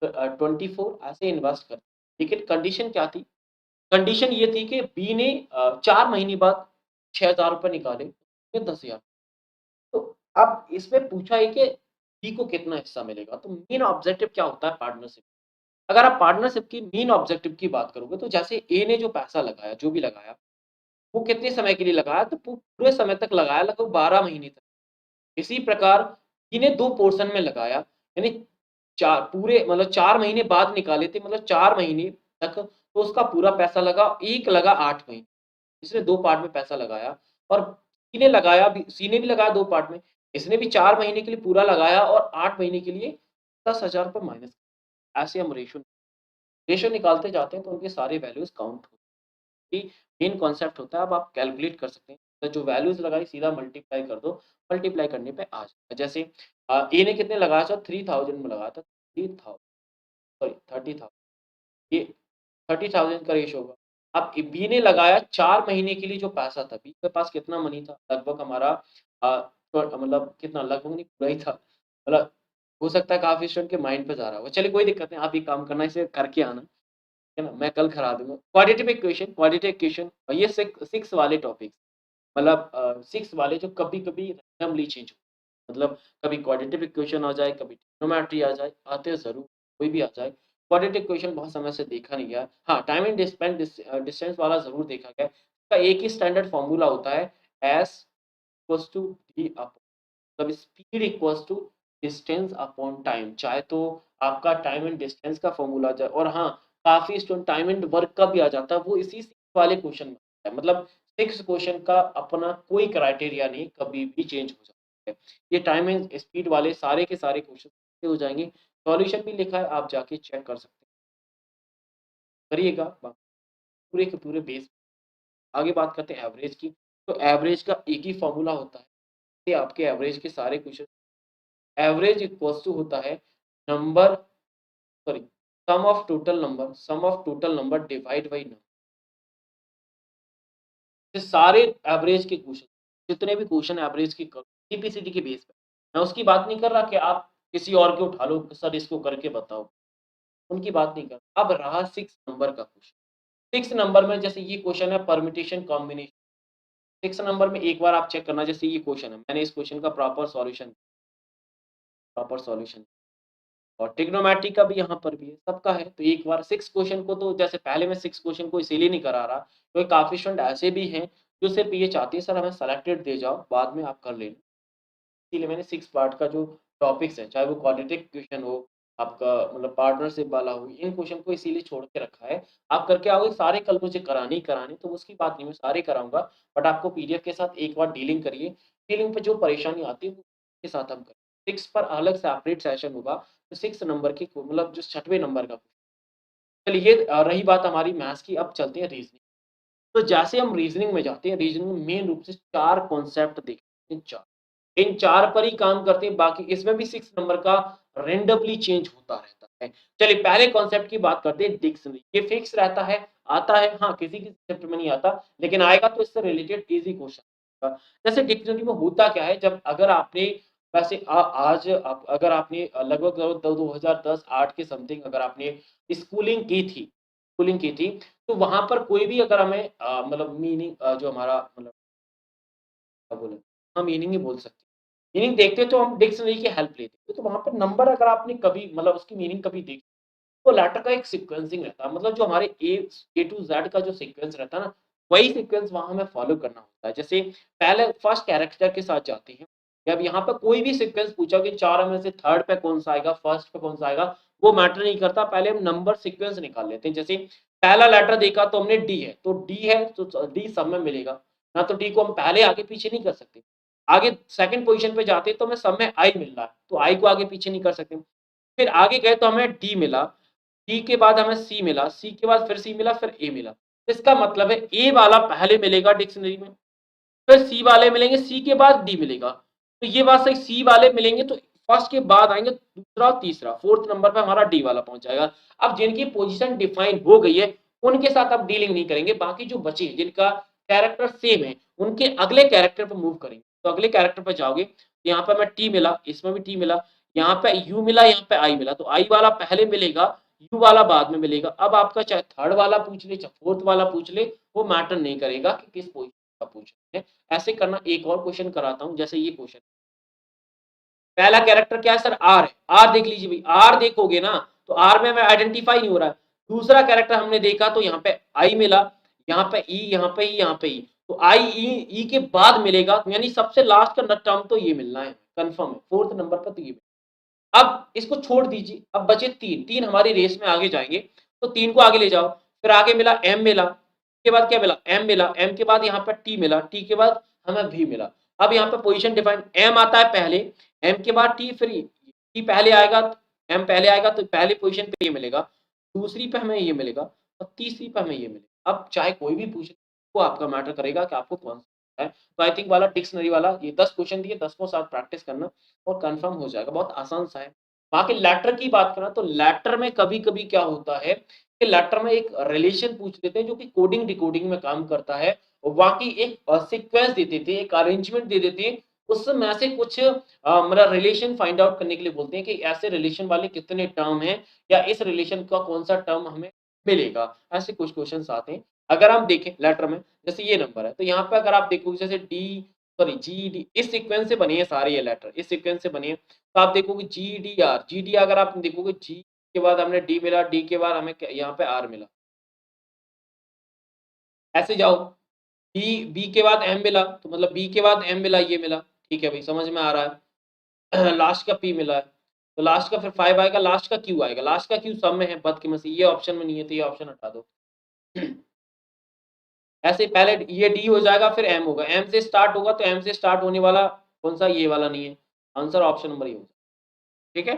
24 ऐसे इन्वेस्ट कर लेकिन कंडीशन क्या थी कंडीशन ये थी कि बी ने 4 महीने बाद 6000 रुपए निकाले फिर 10,000 तो अब इसमें पूछा है कि बी को कितना हिस्सा मिलेगा तो मेन ऑब्जेक्टिव क्या होता है पार्टनरशिप अगर आप पार्टनरशिप की मेन ऑब्जेक्टिव की बात करोगे तो जैसे ए ने जो पैसा लगाया जो भी लगाया वो कितने समय के लिए लगाया तो पूरे समय तक लगाया लगभग 12 महीने तक इसी प्रकार इन्हें 2 पोर्शन में लगाया, यानी 4 पूरे मतलब 4 महीने बाद निकाले थे मतलब 4 महीने तक तो उसका पूरा पैसा लगा, एक लगा 8 महीने। इसने 2 पार्ट में पैसा लगाया और सी ने भी लगाया 2 पार्ट में। इसने भी 4 महीने के लिए पूरा लगाया और 8 महीने के लिए 10,000 रुपए माइनस ऐसे हम रेशियो निकालते जाते हैं तो उनके सारे वैल्यूज़ काउंट होते हैं। कि मेन कॉन्सेप्ट होता है अब आप कैलकुलेट कर सकते हैं। तो जो वैल्यूज़ लगाई सीधा मल्टीप्लाई कर दो, मल्टीप्लाई करने पे आ जाएगा। जैसे ए ने कितने लगाया था 3000 में लगाया था 3000 सॉरी 30,000 ये 30,000 का रेशियो होगा। अब बी ने लगाया 4 महीने के लिए जो पैसा था, बी के पास कितना मनी था? लगभग हमारा मतलब कितना लगभग नहीं पूरा ही था। मतलब हो सकता है काफ़ी स्टूडेंट के माइंड पे जा रहा होगा। चलिए कोई दिक्कत नहीं, आप एक काम करना इसे करके आना, है ना? मैं कल करा दूँगा। क्वाड्रेटिक इक्वेशन और ये 6 वाले टॉपिक्स मतलब 6 वाले जो कभी-कभी रैंडमली चेंज हो मतलब कभी क्वाड्रेटिक इक्वेशन आ जाए, कभी ट्रिग्नोमेट्री आ जाए, आते हैं ज़रूर, कोई भी आ जाए। क्वाड्रेटिक इक्वेशन बहुत समय से देखा नहीं गया। हाँ, टाइम एंड डिस्टेंस वाला ज़रूर देखा गया है। इसका एक ही स्टैंडर्ड फ़ॉर्मूला होता है S equals to D up मतलब speed equals to distance upon time चाहे तो आपका टाइम एंड डिस्टेंस का फ़ॉर्मूला आ जाए और हाँ, काफ़ी स्टूडेंट टाइम एंड वर्क का भी आ जाता है, वो इसी 6 वाले क्वेश्चन में आता है। मतलब 6 क्वेश्चन का अपना कोई क्राइटेरिया नहीं, कभी भी चेंज हो सकता है। ये टाइम एंड स्पीड वाले सारे के सारे क्वेश्चन हो जाएँगे। सॉल्यूशन भी लिखा है, आप जाके चेक कर सकते हैं। करिएगा, पूरे के पूरे बेस आगे बात करते हैं एवरेज की। तो एवरेज का एक ही फ़ॉर्मूला होता है, ये आपके एवरेज के सारे क्वेश्चन एवरेज इक्वल्स टू होता है number sorry sum of total number divide by number ये सारे एवरेज के क्वेश्चन जितने भी क्वेश्चन एवरेज की सीपीसीटी के बेस पे मैं उसकी बात नहीं कर रहा कि आप किसी और के उठा लो सर इसको करके बताओ उनकी बात नहीं कर रहा अब रहा 6 नंबर का क्वेश्चन 6 नंबर में जैसे ये क्वेश्चन है परम्यूटेशन कॉम्बिनेशन 6 नंबर में एक बार आप चेक करना जैसे ये क्वेश्चन है मैंने इस क्वेश्चन का प्रॉपर सॉल्यूशन और ट्रिग्नोमेट्री का भी यहाँ पर भी है, सबका है। तो एक बार 6 क्वेश्चन को तो जैसे पहले मैं 6 क्वेश्चन को इसीलिए नहीं करा रहा, क्योंकि काफ़ी स्टूडेंट ऐसे भी हैं, जो सिर्फ़ ये चाहते हैं सर हमें सेलेक्टेड दे जाओ, बाद में आप कर लेना। इसीलिए मैंने 6 पार्ट का जो टॉपिक्स हैं, चाहे वो क्वाड्रेटिक क्वेश्चन हो, आपका मतलब पार्टनरशिप वाला हो, इन क्वेश्चन को इसीलिए छोड़ के रखा है। आप करके आओगे सारे कल मुझे कराने ही कराने, तो उसकी बात नहीं, मैं सारे कराऊँगा, बट आपको पीडीएफ के साथ एक बार डीलिंग करिए। डीलिंग पे जो परेशानी आती है, वो के साथ हम करें। 6 पर अलग सेपरेट सेशन होगा, तो 6 नंबर की मतलब जो 6वें नंबर का चलिए रही बात हमारी मैथ्स की, अब चलते हैं रीजनिंग। तो जैसे हम रीजनिंग में जाते हैं, रीजनिंग में मेन रूप से 4 कॉन्सेप्ट देखते हैं, 4। इन 4 पर ही काम करते हैं, बाकी इसमें भी 6 नंबर का रैंडमली चेंज होता रहता है। चलिए पहले कॉन्सेप्ट की बात करते हैं, डिक्शनरी। ये फिक्स रहता है, आता है, हाँ, किसी-किसी चैप्टर में नहीं आता, लेकिन आएगा तो इससे रिलेटेड ईज़ी क्वेश्चन आएगा। जैसे डिक्शनरी में होता क्या है, जब अगर आपने वैसे आज आप अगर आपने लगभग 2010-8 के समथिंग अगर आपने स्कूलिंग की थी, तो वहाँ पर कोई भी अगर हमें मतलब मीनिंग जो हमारा मतलब क्या बोले, हाँ, मीनिंग ही बोल सकते हैं। मीनिंग देखते तो हम डिक्शनरी की हेल्प लेते हैं, तो वहाँ पर नंबर अगर आपने कभी मतलब उसकी मीनिंग कभी देखी, तो लेटर का एक सीक्वेंसिंग रहता है, मतलब जो हमारे ए टू ज़ेड का जो सीक्वेंस रहता है ना, वही सीक्वेंस वहाँ हमें फॉलो करना होता है। जैसे पहले फर्स्ट कैरेक्टर के साथ जाते हैं, जब यहाँ पर कोई भी सीक्वेंस पूछा कि चारों में से थर्ड पे कौन-सा आएगा, फर्स्ट पे कौन-सा आएगा, वो मैटर नहीं करता, पहले हम नंबर सीक्वेंस निकाल लेते हैं। जैसे पहला लेटर देखा तो हमने डी है, तो डी है तो डी सब में मिलेगा, ना तो डी को हम पहले आगे-पीछे नहीं कर सकते। आगे सेकंड पोज़ीशन पे जाते हैं तो हमें सब में आई मिल रहा है, तो आई को आगे-पीछे नहीं कर सकते। फिर आगे गए तो हमें डी मिला, डी के बाद हमें सी मिला, सी के बाद फिर सी मिला, फिर ए मिला। तो इसका मतलब है ए वाला पहले मिलेगा डिक्शनरी में, फिर सी वाले मिलेंगे, सी के बाद डी मिलेगा। तो ये बात सही, सी वाले मिलेंगे तो फर्स्ट के बाद आएँगे दूसरा, तीसरा, फोर्थ नंबर पे हमारा डी वाला पहुँच जाएगा। अब जिनकी पोज़ीशन डिफाइन हो गई है, उनके साथ अब डीलिंग नहीं करेंगे, बाकी जो बचे जिनका कैरेक्टर सेम है, उनके अगले कैरेक्टर पे मूव करेंगे। तो अगले कैरेक्टर पे जाओगे, यहाँ पे हमें टी मिला, इसमें भी टी मिला, यहाँ पे यू मिला, यहाँ पे आई मिला, तो आई वाला पहले मिलेगा, यू वाला बाद में मिलेगा। अब आपका चाहे थर्ड वाला पूछ ले, चाहे फोर्थ वाला पूछ ले, वो मैटर नहीं करेगा कि किस पोज़ीशन का पूछ रहे हैं। ऐसे करना, एक और क्वेश्चन कराता हूँ, जैसे ये क्वेश्चन, पहला कैरेक्टर क्या है सर, आर है, आर देख लीजिए भाई, आर देखोगे ना तो आर में हमें आइडेंटिफाई नहीं हो रहा है। दूसरा कैरेक्टर हमने देखा तो यहाँ पे आई मिला, यहाँ पे ई, यहाँ पे ई, यहाँ पे ई, तो आई ई ई के बाद मिलेगा, यानी सबसे लास्ट का टर्म तो ये मिलना है, कंफर्म है, फोर्थ नंबर पर तो ये। अब इसको छोड़ दीजिए, अब बचे 3, 3 हमारी रेस में आगे जाएँगे, तो 3 को आगे ले जाओ, फिर आगे मिला एम मिला, उसके बाद क्या मिला, एम मिला, एम के बाद यहाँ पर टी मिला, टी के बाद हमें वी मिला। अब यहाँ पे पोज़ीशन डिफाइन, एम आता है पहले, एम के बाद टी, फिर टी पहले आएगा, एम पहले आएगा तो पहली पोज़ीशन पे ये मिलेगा, दूसरी पे हमें ये मिलेगा और तीसरी पे हमें ये मिलेगा। अब चाहे कोई भी पूछे, वो आपका मैटर करेगा कि आपको कौन-सा है। तो आई थिंक वाला डिक्शनरी वाला ये 10 क्वेश्चन दिए, 10 को साथ प्रैक्टिस करना और कंफर्म हो जाएगा, बहुत आसान सा है। बाकी लैटर की बात करें तो लैटर में कभी-कभी क्या होता है कि लैटर में एक रिलेशन पूछ लेते हैं जो कि कोडिंग डिकोडिंग में काम करता है। बाकी एक सीक्वेंस दे देते हैं, एक अरेंजमेंट दे देते हैं, उसमें से कुछ मतलब रिलेशन फाइंड आउट करने के लिए बोलते हैं कि ऐसे रिलेशन वाले कितने टर्म हैं या इस रिलेशन का कौन-सा टर्म हमें मिलेगा। ऐसे कुछ क्वेश्चन्स आते हैं। अगर हम देखें लेटर में, जैसे ये नंबर है, तो यहाँ पे अगर आप देखोगे जैसे डी सॉरी जीडी, इस सीक्वेंस से बने हैं सारे ये लेटर, इस सीक्वेंस से बने हैं। तो आप देखोगे जीडीआर, जीडी अगर आप देखोगे, जी के बाद हमने डी मिला, डी के बाद हमें यहाँ पे आर मिला। ऐसे जाओ, बी बी के बाद एम मिला, तो मतलब बी के बाद एम मिला, ये मिला। ठीक है भाई, समझ में आ रहा है। लास्ट का पी मिला है, तो लास्ट का फिर 5 आएगा, लास्ट का क्यू आएगा, लास्ट का क्यू सब में है, बदकिस्मती ये ऑप्शन में नहीं है, तो ये ऑप्शन हटा दो। ऐसे पहले ये डी हो जाएगा, फिर एम होगा, एम से स्टार्ट होगा, तो एम से स्टार्ट होने वाला कौन सा, ये वाला नहीं है। आंसर ऑप्शन नंबर ये होगा। ठीक है?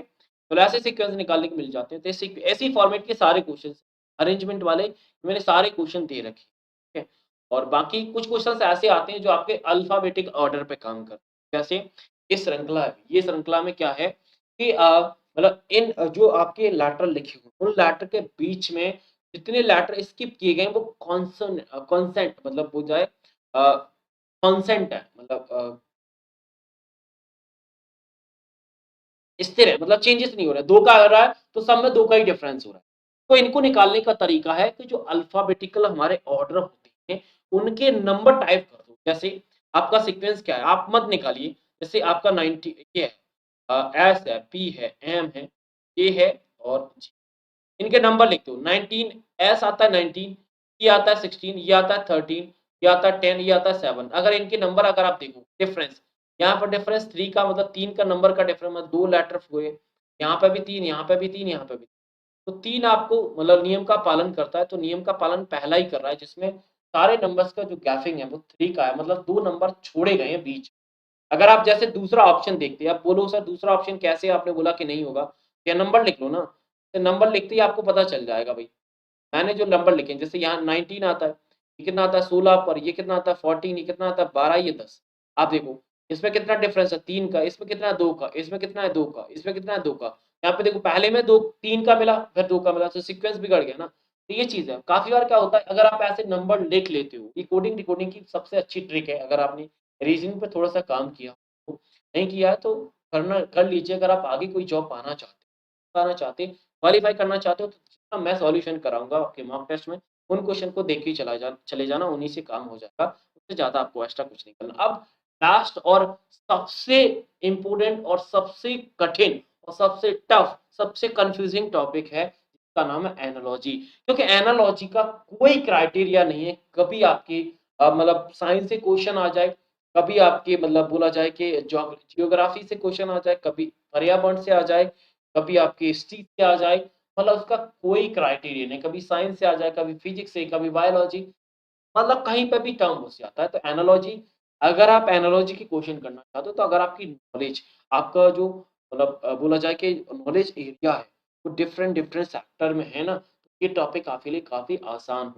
तो ऐसे सीक्वेंस निकालने को मिल जाते हैं। तो ऐसे ही फॉर्मेट के सारे क्वेश्चंस अरेंजमेंट वाले मैंने सारे क्वेश्चन दे रखे हैं। ठीक है? और बाकी कुछ क्वेश्चंस ऐसे आते हैं जो आपके अल्फाबेटिक ऑर्डर पे काम करते हैं। जैसे ये श्रृंखला है, ये श्रृंखला में क्या है कि मतलब इन जो आपके लेटर लिखे हुए उन लेटर के बीच में जितने लेटर स्किप किए गए हैं वो कॉन्सेंट मतलब हो जाए कॉन्सेंट है, मतलब स्थिर है, मतलब चेंजेस नहीं हो रहा है। 2 का आ रहा है तो सब में 2 का ही डिफरेंस हो रहा है। तो इनको निकालने का तरीका है कि जो अल्फाबेटिकल हमारे ऑर्डर होते हैं, उनके नंबर टाइप कर दो। जैसे आपका सीक्वेंस क्या है, आप मत निकालिए। जैसे आपका 90 ये है, एस है, पी है, एम है, ए है और जी। इनके नंबर लिख दो। 19 एस आता है 19, ये आता है 16, ये आता है 13, ये आता है 10, ये आता है 7। अगर इनके नंबर अगर आप देखो डिफरेंस, यहाँ पर डिफरेंस 3 का मतलब 3 का नंबर का डिफरेंस मतलब 2 लेटर हुए। यहाँ पे भी 3, यहाँ पे भी 3, यहाँ पे भी। तो 3 आपको मतलब नियम का पालन करता है, तो नियम का पालन पहला ही कर रहा है जिसमें सारे नंबर्स का जो गैपिंग है वो 3 का है, मतलब 2 नंबर छोड़े गए हैं बीच। अगर आप जैसे दूसरा ऑप्शन देखते हैं, आप बोलो सर दूसरा ऑप्शन कैसे, आपने बोला कि नहीं होगा, या नंबर लिख लो ना, तो नंबर लिखते ही आपको पता चल जाएगा भाई। मैंने जो नंबर लिखे जैसे यहाँ 19 आता है, ये कितना आता है 16 पर, ये कितना आता है 14, ये कितना आता है 12, ये 10। आप देखो इसमें कितना डिफरेंस है 3 का, इसमें कितना है 2 का, इसमें कितना है 2 का, इसमें कितना है 2 का। यहाँ पे देखो पहले में 2 3 का मिला, फिर 2 का मिला, तो सीक्वेंस बिगड़ गया ना। तो ये चीज़ है। काफ़ी बार क्या होता है अगर आप ऐसे नंबर लिख लेते हो, ये कोडिंग डिकोडिंग की सबसे अच्छी ट्रिक है। अगर आपने रीज़निंग पे थोड़ा-सा काम किया हो, नहीं किया है तो कर लीजिए। अगर आप आगे कोई जॉब पाना चाहते, क्वालीफाई करना चाहते हो तो जितना मैं सॉल्यूशन कराऊँगा आपके मॉक टेस्ट में, उन क्वेश्चन को देख के चले जाना, उन्हीं से काम हो जाएगा। उससे ज़्यादा आपको एक्स्ट्रा कुछ नहीं करना। अब लास्ट और सबसे इम्पोर्टेंट और सबसे कठिन और सबसे टफ, सबसे कन्फ्यूज़िंग टॉपिक है, जिसका नाम है एनालॉजी। क्योंकि एनालॉजी का कोई क्राइटेरिया नहीं है, कभी आपके मतलब साइंस से क्वेश्चन आ जाए, कभी आपके मतलब बोला जाए कि जियोग्राफी से क्वेश्चन आ जाए, कभी पर्यावरण से आ जाए, कभी आपकी हिस्ट्री से आ जाए, मतलब उसका कोई क्राइटेरिया नहीं, कभी साइंस से आ जाए, कभी फिजिक्स से, कभी बायोलॉजी, मतलब कहीं पे भी टर्म घुस जाता है। तो एनालॉजी, अगर आप एनालॉजी की क्वेश्चन करना चाहते हो, तो अगर आपकी नॉलेज, आपका जो मतलब बोला जाए कि नॉलेज एरिया है, वो डिफरेंट डिफरेंट सेक्टर में है ना, तो ये टॉपिक आपके लिए काफ़ी आसान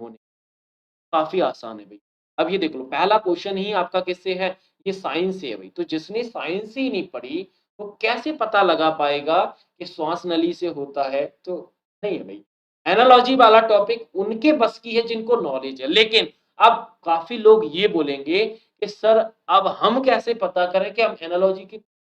है भई। अब ये देख लो पहला क्वेश्चन ही आपका किससे है? ये साइंस से है भई। तो जिसने साइंस ही नहीं पढ़ी, वो कैसे पता लगा पाएगा कि श्वास नली से होता है? तो नहीं है भई। एनालॉजी वाला टॉपिक उनके बस की है जिनको नॉलेज है। लेकिन अब काफ़ी लोग ये बोलेंगे कि सर अब हम कैसे पता करें कि हम एनालॉजी की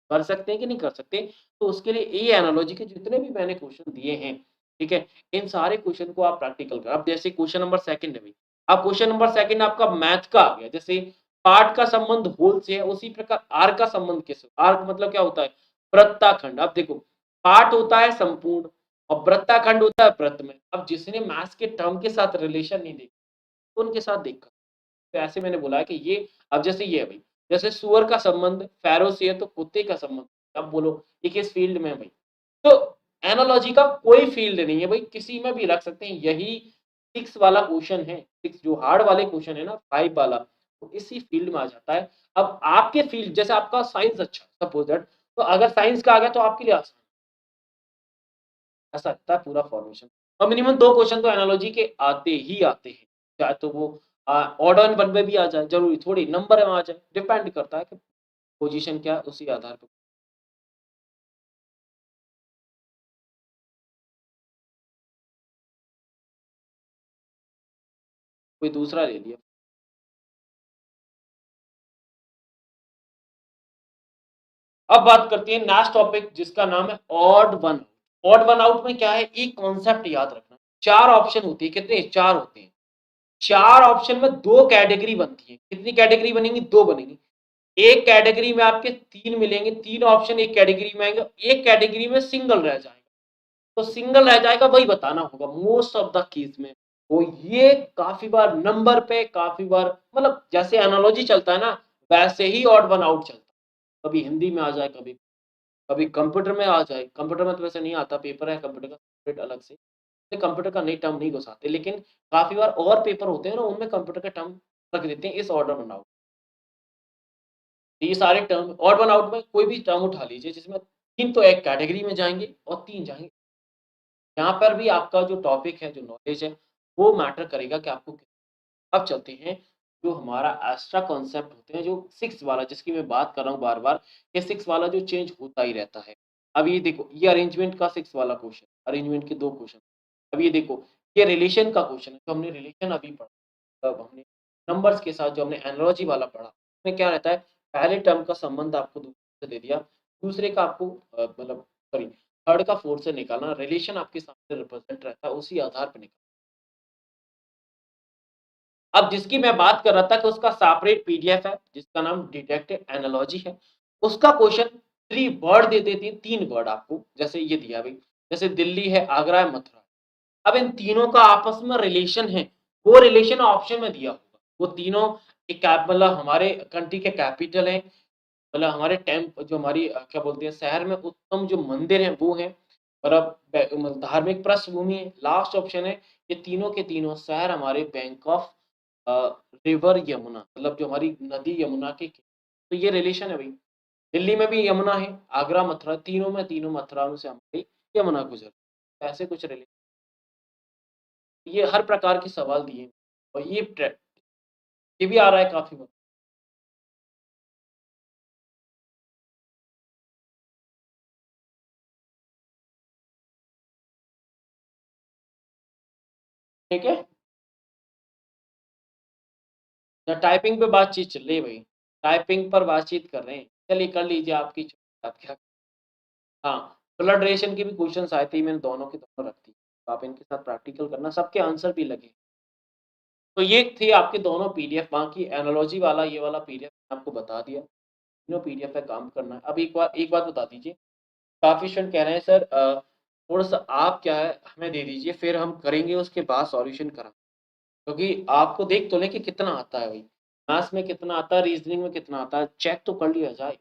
कर सकते हैं कि नहीं कर सकते? तो उसके लिए ये एनालॉजी के जितने भी मैंने क्वेश्चन दिए हैं, ठीक है? इन सारे क्वेश्चन को आप प्रैक्टिकल करें। अब जैसे क्वेश्चन नंबर 2 है भई। अब क्वेश्चन नंबर 2 आपका मैथ का आ गया। जैसे पार्ट का संबंध होल से है, उसी प्रकार आर्क का संबंध किससे? आर्क मतलब क्या होता है? वृत्ताखंड। अब देखो पार्ट होता है संपूर्ण और वृत्ताखंड होता है वृत्त में। अब जिसने मैथ्स के टर्म के साथ रिलेशन नहीं देखा, तो उनके साथ देखा। तो ऐसे मैंने बोला है कि ये अब जैसे ये है भई, जैसे सूअर का संबंध फ़ैरो से है तो कुत्ते का संबंध, अब बोलो ये किस फ़ील्ड में है भई? तो एनालॉजी का कोई फ़ील्ड नहीं है भई, किसी में भी रख सकते हैं। यही 6 वाला क्वेश्चन है, 6 जो हार्ड वाले क्वेश्चन है ना 5 वाला, तो इसी फ़ील्ड में आ जाता है। अब आपके फ़ील्ड जैसे आपका साइंस अच्छा सपोज़ दैट, तो अगर साइंस का आ गया तो आपके लिए आसान, ऐसा लगता है पूरा फॉर्मेशन। और मिनिमम 2 क्वेश्चन तो एनालॉजी के आते ही आते हैं। चाहे तो वो ऑड ऑन वन में भी आ जाए, ज़रूरी थोड़ी नंबर में आ जाए, डिपेंड करता है कि पोज़ीशन क्या है उसी आधार पे कोई दूसरा ले लिया। अब बात करते हैं नेक्स्ट टॉपिक जिसका नाम है odd one. Odd one out में क्या है, एक कॉन्सेप्ट याद रखना। 4 ऑप्शन होती है, कितने? 4 होते हैं। 4 ऑप्शन में 2 कैटेगरी बनती है। कितनी कैटेगरी बनेंगी? 2 बनेंगी। एक कैटेगरी में आपके 3 मिलेंगे, 3 ऑप्शन एक कैटेगरी में आएंगे, एक कैटेगरी में सिंगल रह जाएगा। तो सिंगल रह जाएगा वही बताना होगा मोस्ट ऑफ द केस में। तो ये काफ़ी बार नंबर पे काफ़ी बार मतलब जैसे एनालॉजी चलता है ना, वैसे ही ऑड वन आउट चलता है। कभी हिंदी में आ जाए, कभी कभी कंप्यूटर में आ जाए। कंप्यूटर में तो वैसे नहीं आता, पेपर है कंप्यूटर का सेपरेट अलग से। तो कंप्यूटर का नई टर्म नहीं घुसाते, लेकिन काफ़ी बार और पेपर होते हैं ना, उनमें कंप्यूटर के टर्म रख देते हैं इस ऑर्डर वन आउट। ये सारे टर्म ऑड वन आउट में कोई भी टर्म उठा लीजिए जिसमें 3 तो एक कैटेगरी में जाएँगे और 3 जाएँगे। यहाँ पर भी आपका जो टॉपिक है, जो नॉलेज है, वो मैटर करेगा कि आपको अब चलते हैं, जो हमारा एक्स्ट्रा कॉन्सेप्ट होते हैं, जो 6 वाला जिसकी मैं बात कर रहा हूँ बार-बार, ये 6 वाला जो चेंज होता ही रहता है। अब ये देखो, ये अरेंजमेंट का 6 वाला क्वेश्चन, अरेंजमेंट के 2 क्वेश्चन। अब ये देखो, ये रिलेशन का क्वेश्चन है, तो हमने रिलेशन अभी पढ़ा, अब हमने नंबर्स के साथ जो हमने एनालॉजी वाला पढ़ा, उसमें क्या रहता है, पहले टर्म का संबंध आपको दूसरे से दे दिया, दूसरे का आपको मतलब सॉरी थर्ड का फोर्थ से निकालना, रिलेशन आपके सामने रिप्रेजेंट रहता है, उसी आधार पे निकालना। अब जिसकी मैं बात कर रहा था कि उसका सेपरेट पीडीएफ है, जिसका नाम डिटेक्टिव एनालॉजी है। उसका क्वेश्चन 3 वर्ड दे देते हैं, 3 वर्ड आपको, जैसे ये दिया भई, जैसे दिल्ली है, आगरा है, मथुरा। अब इन तीनों का आपस में रिलेशन है, वो रिलेशन ऑप्शन में दिया होगा। वो तीनों एक कैप मतलब हमारे कंट्री के कैपिटल हैं, मतलब हमारे टेम्प जो हमारी क्या बोलते हैं शहर में उत्तम जो मंदिर हैं वो हैं, और अब धार्मिक पृष्ठभूमि है। लास्ट ऑप्शन है, ये तीनों के तीनों शहर हमारे bank of a, river Yamuna, मतलब जो हमारी नदी यमुना के, तो ये रिलेशन है भई। दिल्ली में भी यमुना है, आगरा, मथुरा, तीनों में तीनों मथुराओं से हमारी यमुना गुजर, ऐसे कुछ रिलेशन। ये हर प्रकार के सवाल दिए हैं और ये भी आ रहा है काफ़ी बार। ठीक है? या टाइपिंग पे बातचीत चल रही है भई, टाइपिंग पर बातचीत कर रहे हैं। चलिए कर लीजिए आपकी आप क्या हाँ, ब्लड रिलेशन के भी क्वेश्चन्स आए थे, मैंने दोनों के दोनों रख दी। तो आप इनके साथ प्रैक्टिकल करना, सबके आंसर भी लगे। तो ये थे आपके दोनों पीडीएफ, बाकी एनालॉजी वाला ये वाला पीडीएफ मैंने आपको बता दिया। तीनों पीडीएफ पे काम करना है। अब एक बात बता दीजिए, काफ़ी स्टूडेंट कह रहे हैं सर थोड़ा-सा आप क्या है हमें दे दीजिए, फिर हम करेंगे उसके बाद सॉल्यूशन करा क्योंकि आपको देख तो लें कि कितना आता है भई। मैथ्स में कितना आता है, रीज़निंग में कितना आता है, चेक तो कर लिया जाए।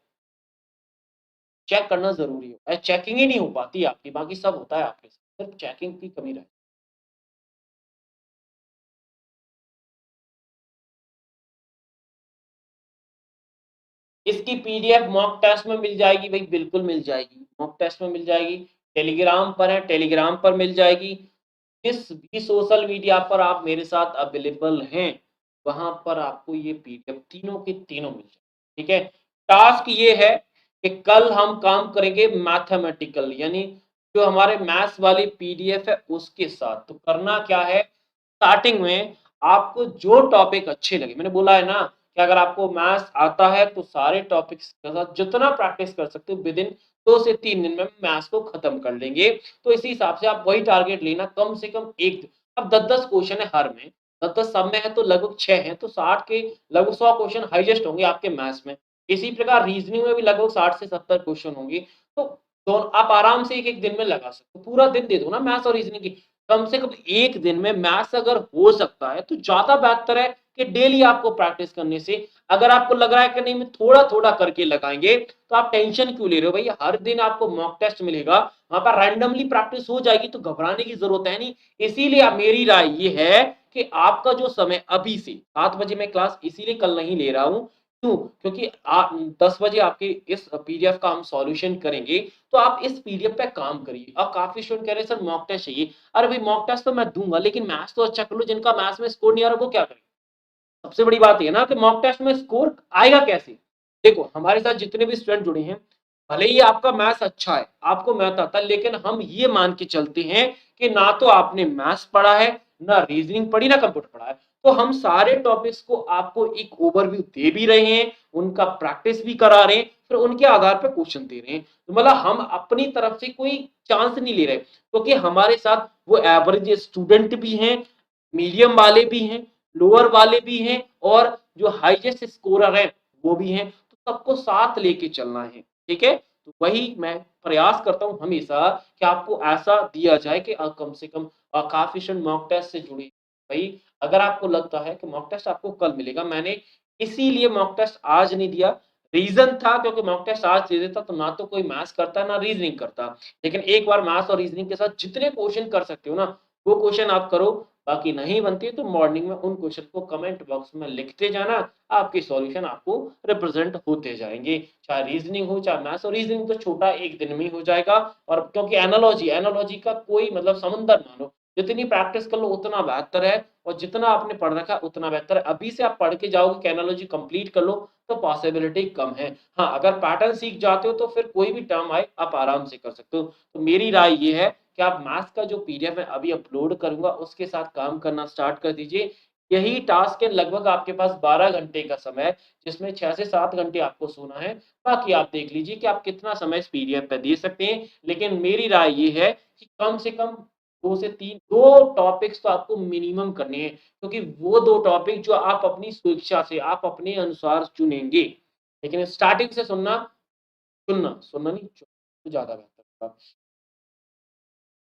चेक करना ज़रूरी है। चेकिंग ही नहीं हो पाती है आपकी, बाकी सब होता है आपके साथ, सिर्फ चेकिंग की कमी रह इसकी पीडीएफ मॉक टेस्ट में मिल जाएगी भई, बिल्कुल मिल जाएगी। मॉक टेस्ट में मिल जाएगी, टेलीग्राम पर है, टेलीग्राम पर मिल जाएगी। जिस भी सोशल मीडिया पर आप मेरे साथ अवेलेबल हैं, वहाँ पर आपको ये पीडीएफ तीनों के तीनों मिल जाएगी, ठीक है? टास्क ये है कि कल हम काम करेंगे मैथमेटिकल यानी जो हमारे मैथ्स वाली पीडीएफ है उसके साथ। तो करना क्या है, स्टार्टिंग में आपको जो टॉपिक अच्छे लगे, मैंने बोला है ना कि अगर आपको मैथ्स आता है तो सारे टॉपिक्स के साथ जितना प्रैक्टिस कर सकते हो विदिन 2 से 3 दिन में मैथ्स को खत्म कर लेंगे। तो इसी हिसाब से आप वही टारगेट लेना, कम से कम एक अब 10-10 क्वेश्चन है हर में, 10-10 सब में है तो लगभग 6 हैं, तो 60 के लगभग 100 क्वेश्चन हाईएस्ट होंगे आपके मैथ्स में। इसी प्रकार रीजनिंग में भी लगभग 60 से 70 क्वेश्चन होंगे। तो आप आराम से एक-एक दिन में लगा सकते हो। पूरा दिन दे दो ना मैथ्स और रीजनिंग की। कम से कम एक दिन में मैथ्स अगर हो सकता है तो ज़्यादा बेहतर है कि डेली आपको प्रैक्टिस करने से। अगर आपको लग रहा है कि नहीं मैं थोड़ा-थोड़ा करके लगाएँगे, तो आप टेंशन क्यों ले रहे हो भई? हर दिन आपको मॉक टेस्ट मिलेगा, वहाँ पर रैंडमली प्रैक्टिस हो जाएगी तो घबराने की ज़रूरत है नहीं। इसीलिए अब मेरी राय ये है कि आपका जो समय अभी से 7 बजे मैं क्लास इसीलिए कल नहीं ले रहा हूँ, क्यों? क्योंकि 10 बजे आपके इस पीडीएफ का हम सॉल्यूशन करेंगे, तो आप इस पीडीएफ पे काम करिए। अब काफ़ी स्टूडेंट कह रहे हैं सर मॉक टेस्ट चाहिए। अरे भाई मॉक टेस्ट तो मैं दूँगा, लेकिन मैथ्स तो अच्छा कर लो, जिनका मैथ्स में स्कोर नहीं आ रहा वो क्या करें? सबसे बड़ी बात ये है ना कि मॉक टेस्ट में स्कोर आएगा कैसे? देखो, हमारे साथ जितने भी स्टूडेंट जुड़े हैं, भले ही आपका मैथ्स अच्छा है, आपको मैथ आता है, लेकिन हम ये मान के चलते हैं कि ना तो आपने मैथ्स पढ़ा है, ना रीजनिंग पढ़ी, ना कंप्यूटर पढ़ा है। तो हम सारे टॉपिक्स को आपको एक ओवरव्यू दे भी रहे हैं, उनका प्रैक्टिस भी करा रहे हैं, फिर उनके आधार पे क्वेश्चन दे रहे हैं। तो मतलब हम अपनी तरफ से कोई चांस नहीं ले रहे, क्योंकि हमारे साथ वो एवरेज स्टूडेंट भी हैं, मीडियम वाले भी हैं, लोअर वाले भी हैं और जो हाईएस्ट स्कोरर हैं वो भी हैं, तो सबको साथ लेके चलना है, ठीक है? तो वही मैं प्रयास करता हूँ हमेशा कि आपको ऐसा दिया जाए कि कम से कम काफ़ी स्टूडेंट मॉक टेस्ट से जुड़े। भई अगर आपको लगता है कि मॉक टेस्ट आपको कल मिलेगा, मैंने इसीलिए मॉक टेस्ट आज नहीं दिया, रीज़न था क्योंकि मॉक टेस्ट आज दे देता तो ना तो कोई मैथ्स करता, ना रीज़निंग करता। लेकिन एक बार मैथ्स और रीज़निंग के साथ जितने क्वेश्चन कर सकते हो ना, वो क्वेश्चन आप करो, बाकी नहीं बनती है तो मॉर्निंग में उन क्वेश्चन को कमेंट बॉक्स में लिखते जाना, आपके सॉल्यूशन आपको रिप्रेजेंट होते जाएँगे। चाहे रीज़निंग हो, चाहे मैथ्स, और रीज़निंग तो छोटा 1 दिन में ही हो जाएगा और क्योंकि एनालॉजी का कोई मतलब समुद्र मानो, जितनी प्रैक्टिस कर लो उतना बेहतर है और जितना आपने पढ़ रखा है उतना बेहतर है। अभी से आप पढ़ के जाओगे कि एनालॉजी कंप्लीट कर लो तो पॉसिबिलिटी कम है। हाँ, अगर पैटर्न सीख जाते हो तो फिर कोई भी टर्म आए आप आराम से कर सकते हो। तो मेरी राय ये है कि आप मैथ्स का जो पीडीएफ मैं अभी अपलोड करूँगा उसके साथ काम करना स्टार्ट कर दीजिए। यही टास्क है, लगभग आपके पास 12 घंटे का समय है, जिसमें 6 से 7 घंटे आपको सोना है। बाकी आप देख लीजिए कि आप कितना समय इस पीडीएफ पे दे सकते हैं। लेकिन मेरी राय ये है कि कम से कम 2 से 3 2 टॉपिक्स तो आपको मिनिमम करने हैं, क्योंकि वो 2 टॉपिक जो आप अपनी स्वेच्छा से, आप अपने अनुसार चुनेंगे। लेकिन स्टार्टिंग से सुनना नहीं, चुनना तो ज़्यादा बेहतर होगा।